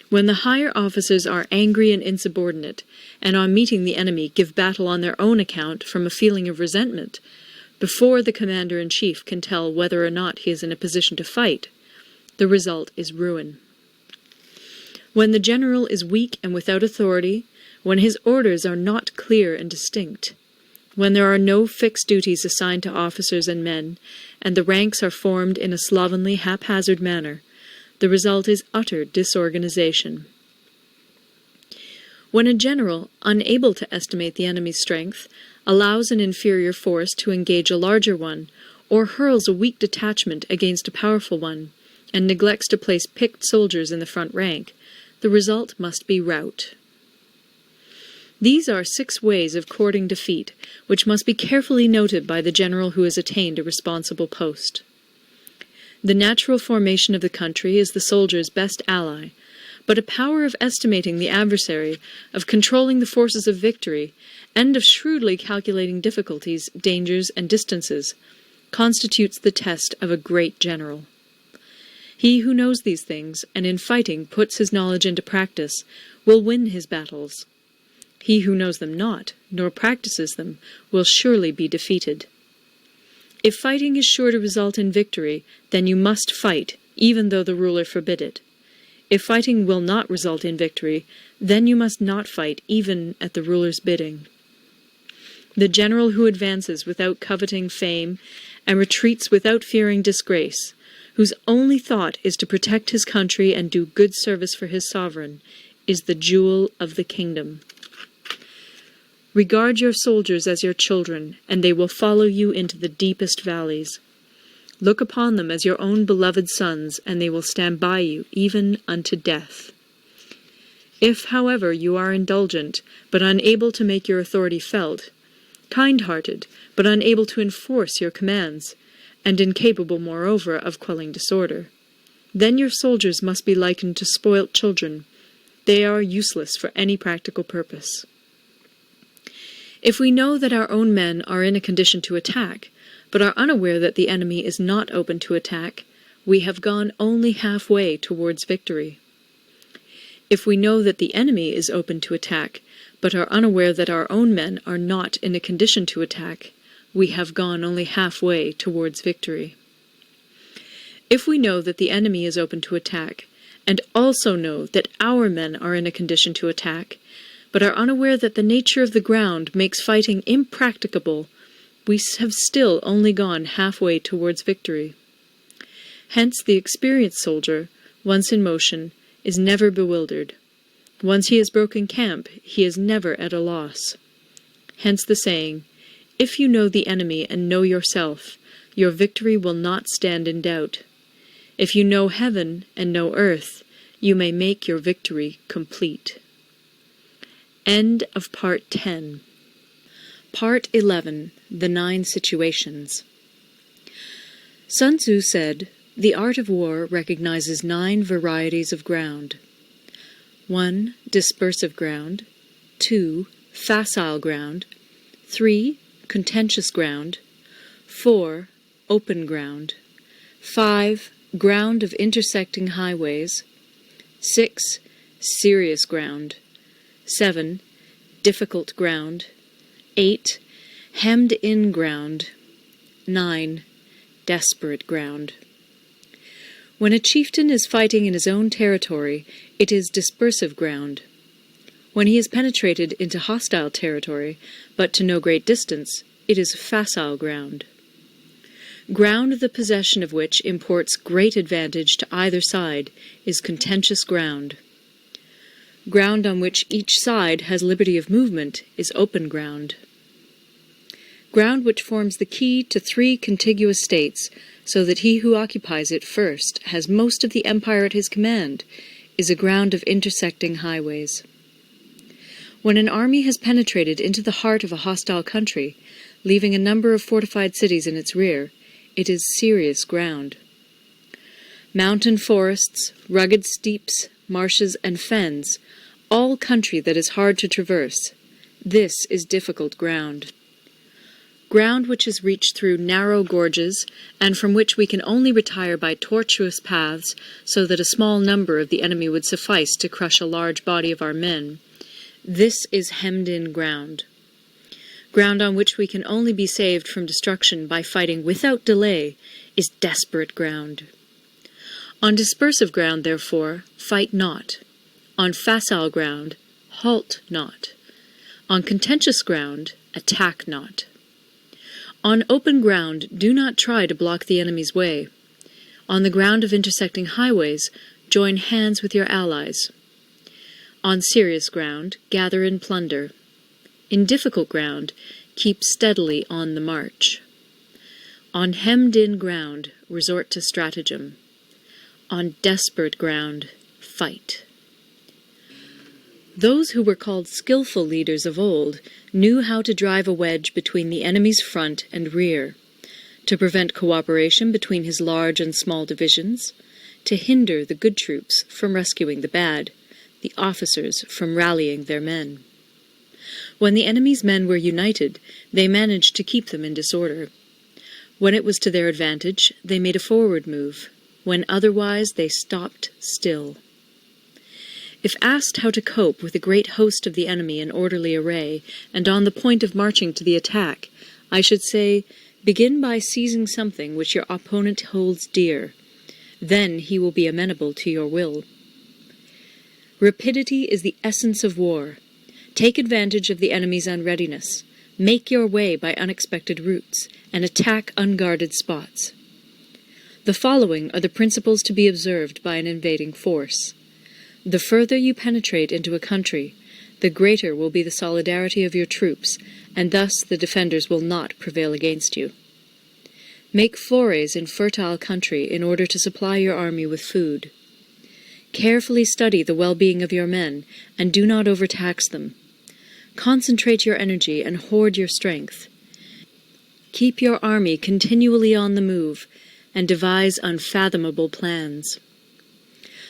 When the higher officers are angry and insubordinate, and on meeting the enemy give battle on their own account from a feeling of resentment, before the commander-in-chief can tell whether or not he is in a position to fight, the result is ruin. When the general is weak and without authority, when his orders are not clear and distinct, when there are no fixed duties assigned to officers and men, and the ranks are formed in a slovenly, haphazard manner, the result is utter disorganization. When a general, unable to estimate the enemy's strength, allows an inferior force to engage a larger one, or hurls a weak detachment against a powerful one, and neglects to place picked soldiers in the front rank, the result must be rout. These are 6 ways of courting defeat, which must be carefully noted by the general who has attained a responsible post. The natural formation of the country is the soldier's best ally, but a power of estimating the adversary, of controlling the forces of victory, and of shrewdly calculating difficulties, dangers, and distances, constitutes the test of a great general. He who knows these things, and in fighting puts his knowledge into practice, will win his battles. He who knows them not, nor practices them, will surely be defeated. If fighting is sure to result in victory, then you must fight, even though the ruler forbid it. If fighting will not result in victory, then you must not fight, even at the ruler's bidding. The general who advances without coveting fame, and retreats without fearing disgrace, whose only thought is to protect his country and do good service for his sovereign, is the jewel of the kingdom. Regard your soldiers as your children, and they will follow you into the deepest valleys. Look upon them as your own beloved sons, and they will stand by you even unto death. If, however, you are indulgent, but unable to make your authority felt, kind-hearted, but unable to enforce your commands, and incapable, moreover, of quelling disorder, then your soldiers must be likened to spoilt children. They are useless for any practical purpose. If we know that our own men are in a condition to attack, but are unaware that the enemy is not open to attack, we have gone only halfway towards victory. If we know that the enemy is open to attack, but are unaware that our own men are not in a condition to attack, we have gone only halfway towards victory. If we know that the enemy is open to attack, and also know that our men are in a condition to attack, but are unaware that the nature of the ground makes fighting impracticable, we have still only gone halfway towards victory. Hence the experienced soldier, once in motion, is never bewildered. Once he has broken camp, he is never at a loss. Hence the saying, "If you know the enemy and know yourself, your victory will not stand in doubt. If you know heaven and know earth, you may make your victory complete." End of Part 10. Part 11. The 9 Situations. Sun Tzu said, "The art of war recognizes 9 varieties of ground. 1. Dispersive ground. 2. Facile ground. 3. Contentious ground. 4. Open ground. 5. Ground of intersecting highways. 6. Serious ground. 7. Difficult ground. 8. Hemmed-in ground. 9. Desperate ground. When a chieftain is fighting in his own territory, it is dispersive ground. When he has penetrated into hostile territory, but to no great distance, it is facile ground. Ground the possession of which imports great advantage to either side is contentious ground. Ground on which each side has liberty of movement is open ground. Ground which forms the key to 3 contiguous states, so that he who occupies it first has most of the empire at his command, is a ground of intersecting highways. When an army has penetrated into the heart of a hostile country, leaving a number of fortified cities in its rear, it is serious ground. Mountain forests, rugged steeps, marshes, and fens, all country that is hard to traverse, this is difficult ground. Ground which is reached through narrow gorges, and from which we can only retire by tortuous paths, so that a small number of the enemy would suffice to crush a large body of our men, this is hemmed-in ground. Ground on which we can only be saved from destruction by fighting without delay is desperate ground. On dispersive ground, therefore, fight not. On facile ground, halt not. On contentious ground, attack not. On open ground, do not try to block the enemy's way. On the ground of intersecting highways, join hands with your allies. On serious ground, gather in plunder. In difficult ground, keep steadily on the march. On hemmed-in ground, resort to stratagem. On desperate ground, fight. Those who were called skillful leaders of old knew how to drive a wedge between the enemy's front and rear, to prevent cooperation between his large and small divisions, to hinder the good troops from rescuing the bad, the officers from rallying their men. When the enemy's men were united, they managed to keep them in disorder. When it was to their advantage, they made a forward move. When otherwise, they stopped still. If asked how to cope with a great host of the enemy in orderly array, and on the point of marching to the attack, I should say, begin by seizing something which your opponent holds dear. Then he will be amenable to your will. Rapidity is the essence of war. Take advantage of the enemy's unreadiness. Make your way by unexpected routes, and attack unguarded spots. The following are the principles to be observed by an invading force. The further you penetrate into a country, the greater will be the solidarity of your troops, and thus the defenders will not prevail against you. Make forays in fertile country in order to supply your army with food. Carefully study the well-being of your men, and do not overtax them. Concentrate your energy and hoard your strength. Keep your army continually on the move, and devise unfathomable plans.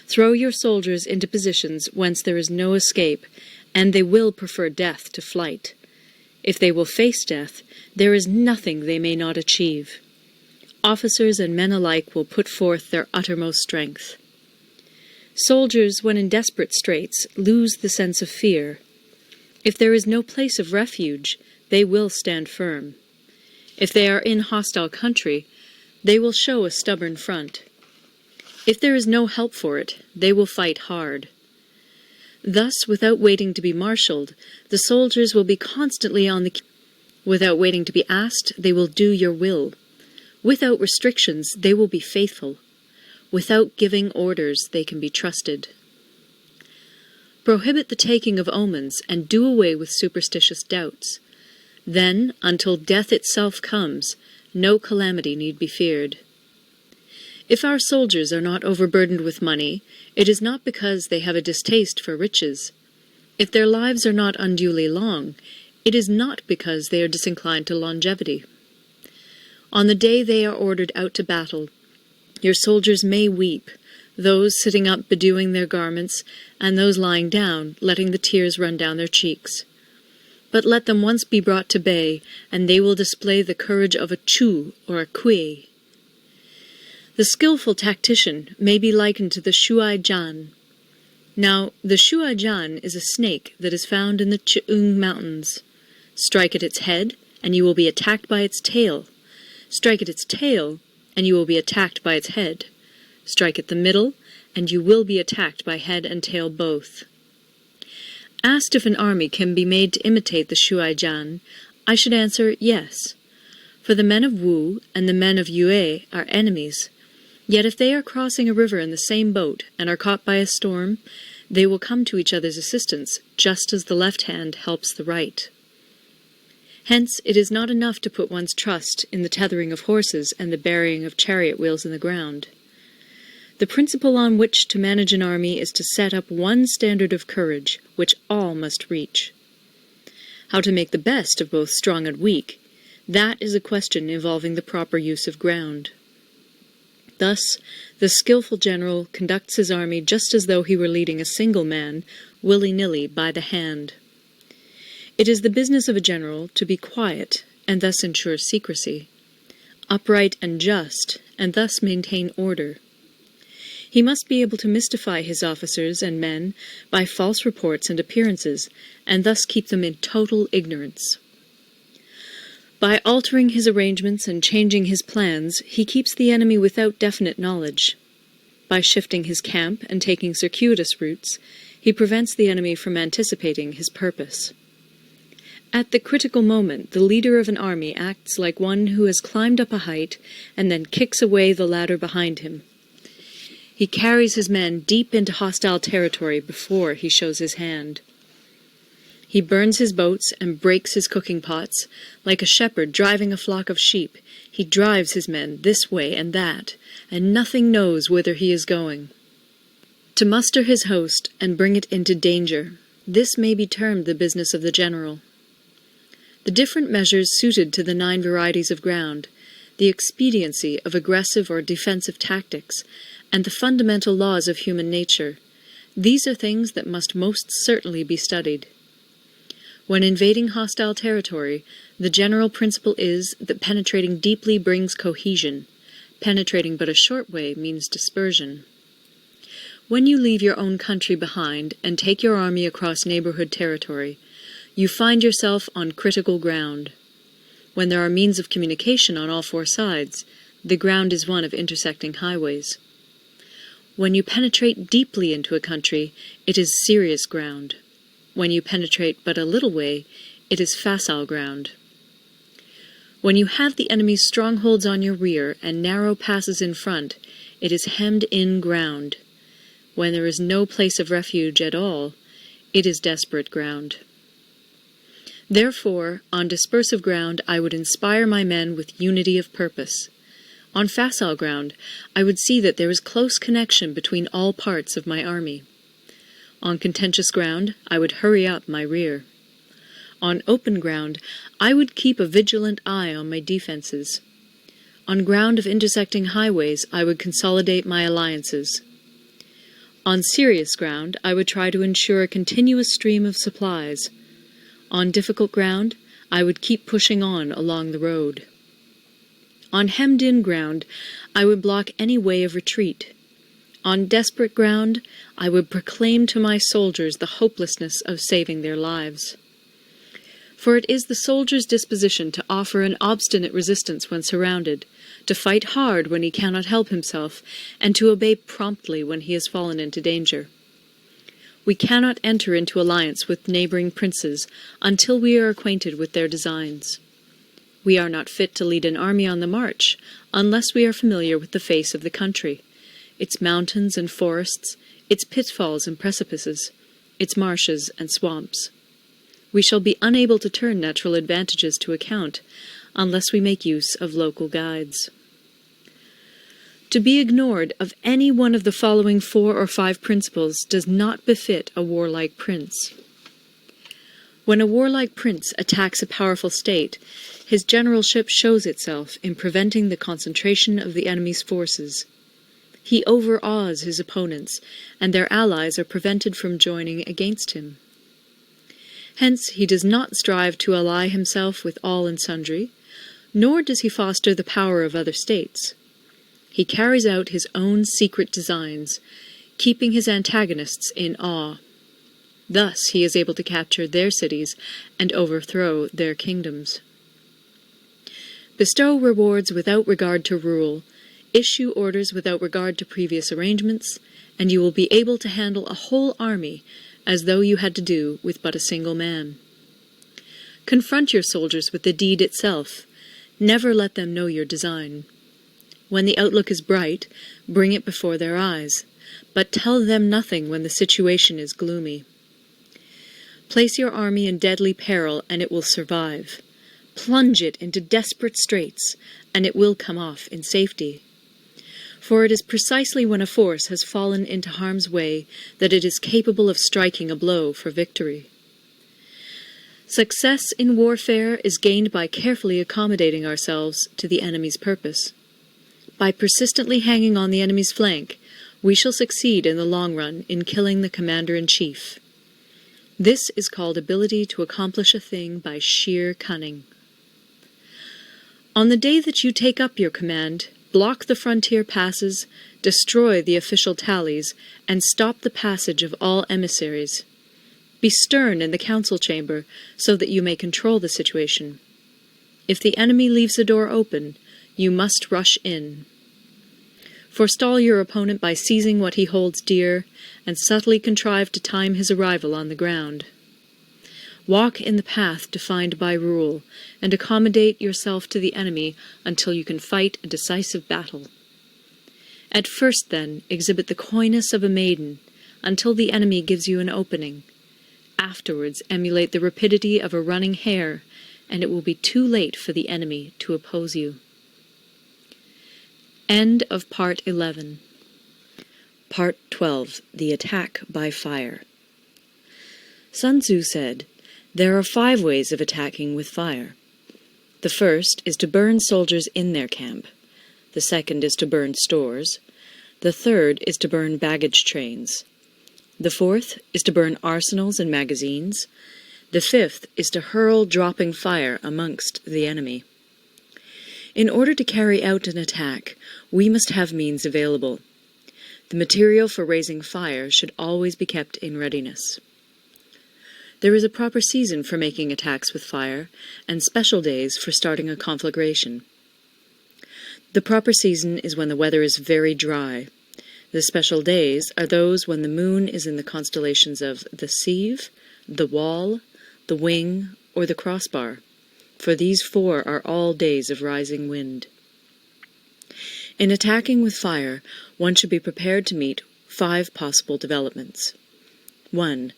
Throw your soldiers into positions whence there is no escape, and they will prefer death to flight. If they will face death, there is nothing they may not achieve. Officers and men alike will put forth their uttermost strength. Soldiers, when in desperate straits, lose the sense of fear. If there is no place of refuge, they will stand firm. If they are in hostile country, they will show a stubborn front. If there is no help for it, they will fight hard. Thus, without waiting to be marshaled, the soldiers will be constantly on the key. Without waiting to be asked, they will do your will. Without restrictions, they will be faithful. Without giving orders, they can be trusted. Prohibit the taking of omens, and do away with superstitious doubts. Then, until death itself comes, no calamity need be feared. If our soldiers are not overburdened with money, it is not because they have a distaste for riches. If their lives are not unduly long, it is not because they are disinclined to longevity. On the day they are ordered out to battle, your soldiers may weep, those sitting up bedewing their garments, and those lying down, letting the tears run down their cheeks. But let them once be brought to bay, and they will display the courage of a Chu or a Kui. The skillful tactician may be likened to the Shuai-jan. Now, the Shuai-jan is a snake that is found in the Ch'ung Mountains. Strike at its head, and you will be attacked by its tail. Strike at its tail, and you will be attacked by its head. Strike at the middle, and you will be attacked by head and tail both. Asked if an army can be made to imitate the Shuai-jan, I should answer yes. For the men of Wu and the men of Yue are enemies. Yet if they are crossing a river in the same boat and are caught by a storm, they will come to each other's assistance, just as the left hand helps the right. Hence, it is not enough to put one's trust in the tethering of horses and the burying of chariot wheels in the ground. The principle on which to manage an army is to set up one standard of courage, which all must reach. How to make the best of both strong and weak, that is a question involving the proper use of ground. Thus, the skillful general conducts his army just as though he were leading a single man, willy-nilly, by the hand. It is the business of a general to be quiet, and thus ensure secrecy, upright and just, and thus maintain order. He must be able to mystify his officers and men by false reports and appearances, and thus keep them in total ignorance. By altering his arrangements and changing his plans, he keeps the enemy without definite knowledge. By shifting his camp and taking circuitous routes, he prevents the enemy from anticipating his purpose. At the critical moment, the leader of an army acts like one who has climbed up a height and then kicks away the ladder behind him. He carries his men deep into hostile territory before he shows his hand. He burns his boats and breaks his cooking pots. Like a shepherd driving a flock of sheep, he drives his men this way and that, and nothing knows whither he is going. To muster his host and bring it into danger, this may be termed the business of the general. The different measures suited to the 9 varieties of ground, the expediency of aggressive or defensive tactics, and the fundamental laws of human nature, these are things that must most certainly be studied. When invading hostile territory, the general principle is that penetrating deeply brings cohesion. Penetrating but a short way means dispersion. When you leave your own country behind and take your army across neighborhood territory, you find yourself on critical ground. When there are means of communication on all 4 sides, the ground is one of intersecting highways. When you penetrate deeply into a country, it is serious ground. When you penetrate but a little way, it is facile ground. When you have the enemy's strongholds on your rear and narrow passes in front, it is hemmed-in ground. When there is no place of refuge at all, it is desperate ground. Therefore, on dispersive ground, I would inspire my men with unity of purpose. On facile ground, I would see that there is close connection between all parts of my army. On contentious ground, I would hurry up my rear. On open ground, I would keep a vigilant eye on my defenses. On ground of intersecting highways, I would consolidate my alliances. On serious ground, I would try to ensure a continuous stream of supplies. On difficult ground, I would keep pushing on along the road. On hemmed-in ground, I would block any way of retreat. On desperate ground, I would proclaim to my soldiers the hopelessness of saving their lives. For it is the soldier's disposition to offer an obstinate resistance when surrounded, to fight hard when he cannot help himself, and to obey promptly when he has fallen into danger. We cannot enter into alliance with neighboring princes until we are acquainted with their designs. We are not fit to lead an army on the march unless we are familiar with the face of the country, its mountains and forests, its pitfalls and precipices, its marshes and swamps. We shall be unable to turn natural advantages to account unless we make use of local guides. To be ignored of any one of the following 4 or 5 principles does not befit a warlike prince. When a warlike prince attacks a powerful state, his generalship shows itself in preventing the concentration of the enemy's forces. He overawes his opponents, and their allies are prevented from joining against him. Hence he does not strive to ally himself with all and sundry, nor does he foster the power of other states. He carries out his own secret designs, keeping his antagonists in awe. Thus he is able to capture their cities and overthrow their kingdoms. Bestow rewards without regard to rule, issue orders without regard to previous arrangements, and you will be able to handle a whole army as though you had to do with but a single man. Confront your soldiers with the deed itself. Never let them know your design. When the outlook is bright, bring it before their eyes, but tell them nothing when the situation is gloomy. Place your army in deadly peril, and it will survive. Plunge it into desperate straits, and it will come off in safety. For it is precisely when a force has fallen into harm's way that it is capable of striking a blow for victory. Success in warfare is gained by carefully accommodating ourselves to the enemy's purpose. By persistently hanging on the enemy's flank, we shall succeed in the long run in killing the commander-in-chief. This is called ability to accomplish a thing by sheer cunning. On the day that you take up your command, block the frontier passes, destroy the official tallies, and stop the passage of all emissaries. Be stern in the council chamber so that you may control the situation. If the enemy leaves the door open, you must rush in. Forestall your opponent by seizing what he holds dear, and subtly contrive to time his arrival on the ground. Walk in the path defined by rule, and accommodate yourself to the enemy until you can fight a decisive battle. At first, then, exhibit the coyness of a maiden, until the enemy gives you an opening. Afterwards, emulate the rapidity of a running hare, and it will be too late for the enemy to oppose you. End of Part 11. Part 12. The Attack by Fire. Sun Tzu said, "There are 5 ways of attacking with fire. The first is to burn soldiers in their camp. The second is to burn stores. The third is to burn baggage trains. The fourth is to burn arsenals and magazines. The fifth is to hurl dropping fire amongst the enemy." In order to carry out an attack, we must have means available. The material for raising fire should always be kept in readiness. There is a proper season for making attacks with fire, and special days for starting a conflagration. The proper season is when the weather is very dry. The special days are those when the moon is in the constellations of the Sieve, the Wall, the Wing, or the Crossbar, for these 4 are all days of rising wind. In attacking with fire, one should be prepared to meet 5 possible developments. 1.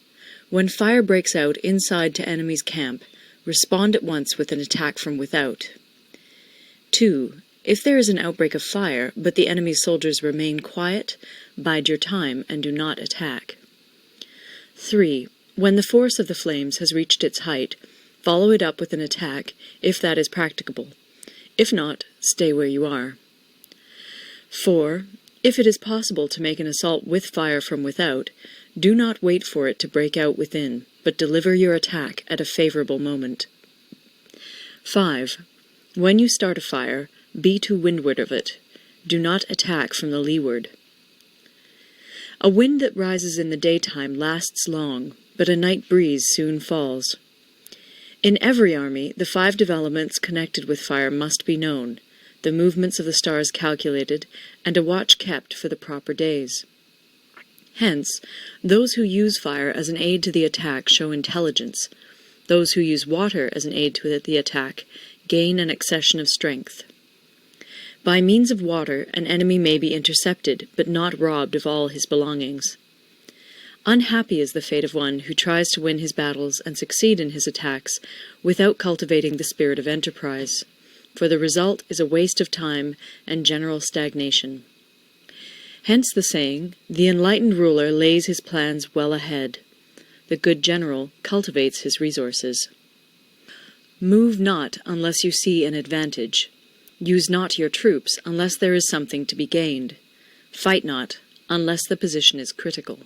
When fire breaks out inside to enemy's camp, respond at once with an attack from without. 2. If there is an outbreak of fire, but the enemy's soldiers remain quiet, bide your time and do not attack. 3. When the force of the flames has reached its height, follow it up with an attack, if that is practicable. If not, stay where you are. 4. If it is possible to make an assault with fire from without, do not wait for it to break out within, but deliver your attack at a favorable moment. 5. When you start a fire, be to windward of it. Do not attack from the leeward. A wind that rises in the daytime lasts long, but a night breeze soon falls. In every army, the 5 developments connected with fire must be known, the movements of the stars calculated, and a watch kept for the proper days. Hence, those who use fire as an aid to the attack show intelligence. Those who use water as an aid to the attack gain an accession of strength. By means of water, an enemy may be intercepted, but not robbed of all his belongings. Unhappy is the fate of one who tries to win his battles and succeed in his attacks without cultivating the spirit of enterprise, for the result is a waste of time and general stagnation. Hence the saying, "The enlightened ruler lays his plans well ahead. The good general cultivates his resources." Move not unless you see an advantage. Use not your troops unless there is something to be gained. Fight not unless the position is critical.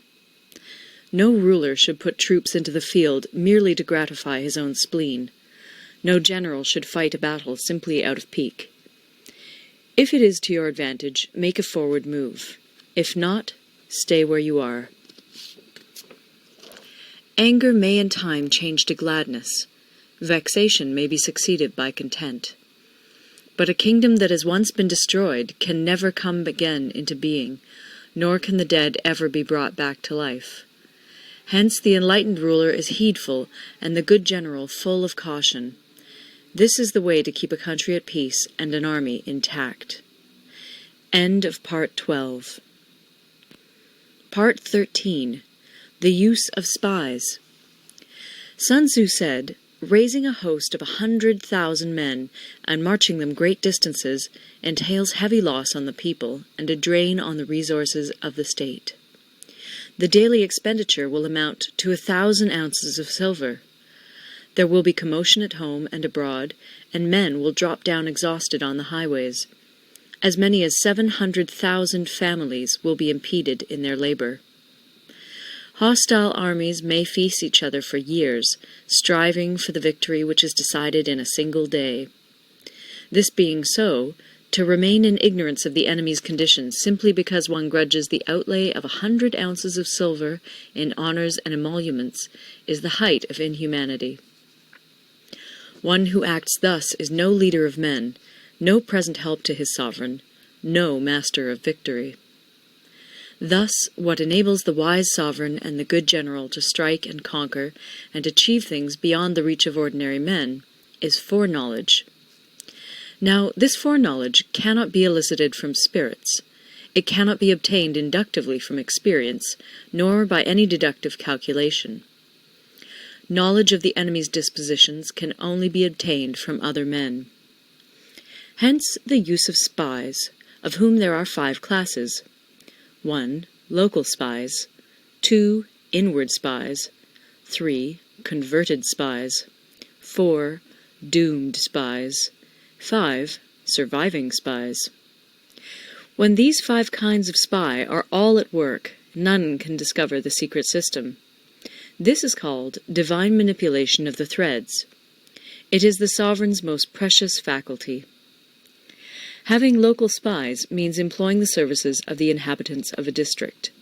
No ruler should put troops into the field merely to gratify his own spleen. No general should fight a battle simply out of pique. If it is to your advantage, make a forward move. If not, stay where you are. Anger may in time change to gladness. Vexation may be succeeded by content. But a kingdom that has once been destroyed can never come again into being, nor can the dead ever be brought back to life. Hence the enlightened ruler is heedful, and the good general full of caution. This is the way to keep a country at peace and an army intact. End of Part 12. Part 13. The Use of Spies. Sun Tzu said, "Raising a host of 100,000 men and marching them great distances entails heavy loss on the people and a drain on the resources of the state. The daily expenditure will amount to 1,000 ounces of silver. There will be commotion at home and abroad, and men will drop down exhausted on the highways. As many as 700,000 families will be impeded in their labor. Hostile armies may face each other for years, striving for the victory which is decided in a single day. This being so, to remain in ignorance of the enemy's conditions simply because one grudges the outlay of 100 ounces of silver in honors and emoluments is the height of inhumanity. One who acts thus is no leader of men, no present help to his sovereign, no master of victory. Thus, what enables the wise sovereign and the good general to strike and conquer and achieve things beyond the reach of ordinary men is foreknowledge. Now, this foreknowledge cannot be elicited from spirits. It cannot be obtained inductively from experience, nor by any deductive calculation. Knowledge of the enemy's dispositions can only be obtained from other men. Hence the use of spies, of whom there are 5 classes. 1. Local spies. 2. Inward spies. 3. Converted spies. 4. Doomed spies. 5. Surviving spies. When these 5 kinds of spy are all at work, none can discover the secret system. This is called divine manipulation of the threads. It is the sovereign's most precious faculty. Having local spies means employing the services of the inhabitants of a district.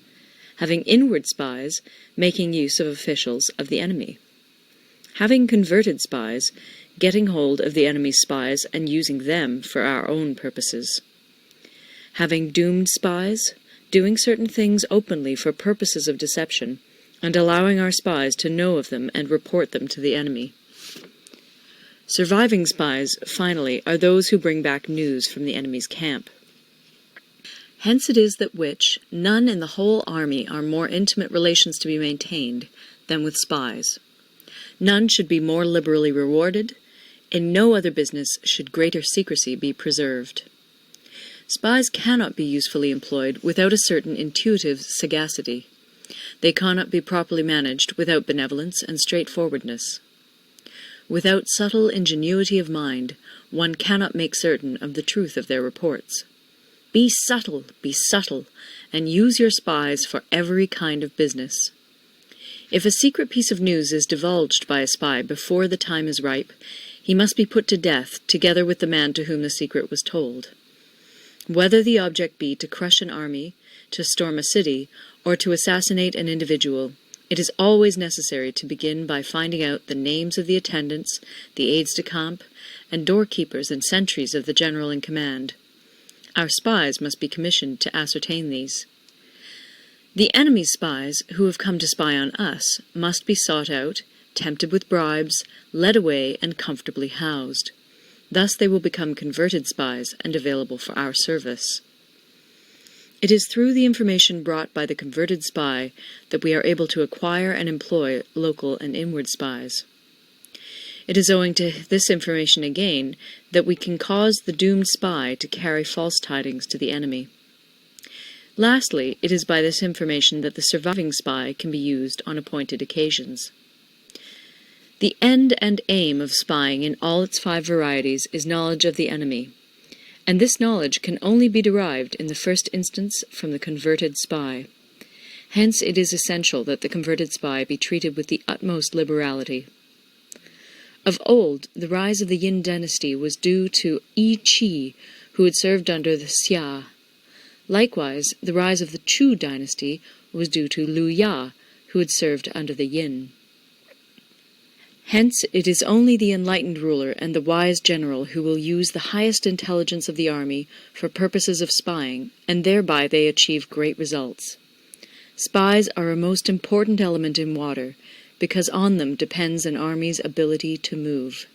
Having inward spies, making use of officials of the enemy. Having converted spies, getting hold of the enemy's spies and using them for our own purposes. Having doomed spies, doing certain things openly for purposes of deception, and allowing our spies to know of them and report them to the enemy. Surviving spies, finally, are those who bring back news from the enemy's camp. Hence it is that none in the whole army are more intimate relations to be maintained than with spies. None should be more liberally rewarded. In no other business should greater secrecy be preserved. Spies cannot be usefully employed without a certain intuitive sagacity. They cannot be properly managed without benevolence and straightforwardness. Without subtle ingenuity of mind, one cannot make certain of the truth of their reports. Be subtle, and use your spies for every kind of business. If a secret piece of news is divulged by a spy before the time is ripe, he must be put to death together with the man to whom the secret was told. Whether the object be to crush an army, to storm a city, or to assassinate an individual, it is always necessary to begin by finding out the names of the attendants, the aides-de-camp, and doorkeepers and sentries of the general in command. Our spies must be commissioned to ascertain these. The enemy's spies, who have come to spy on us, must be sought out, tempted with bribes, led away, and comfortably housed. Thus they will become converted spies and available for our service. It is through the information brought by the converted spy that we are able to acquire and employ local and inward spies. It is owing to this information again that we can cause the doomed spy to carry false tidings to the enemy. Lastly, it is by this information that the surviving spy can be used on appointed occasions. The end and aim of spying in all its 5 varieties is knowledge of the enemy, and this knowledge can only be derived in the first instance from the converted spy. Hence it is essential that the converted spy be treated with the utmost liberality. Of old, the rise of the Yin dynasty was due to Yi Qi, who had served under the Xia. Likewise, the rise of the Chu dynasty was due to Lu Ya, who had served under the Yin. Hence, it is only the enlightened ruler and the wise general who will use the highest intelligence of the army for purposes of spying, and thereby they achieve great results. Spies are a most important element in water, because on them depends an army's ability to move.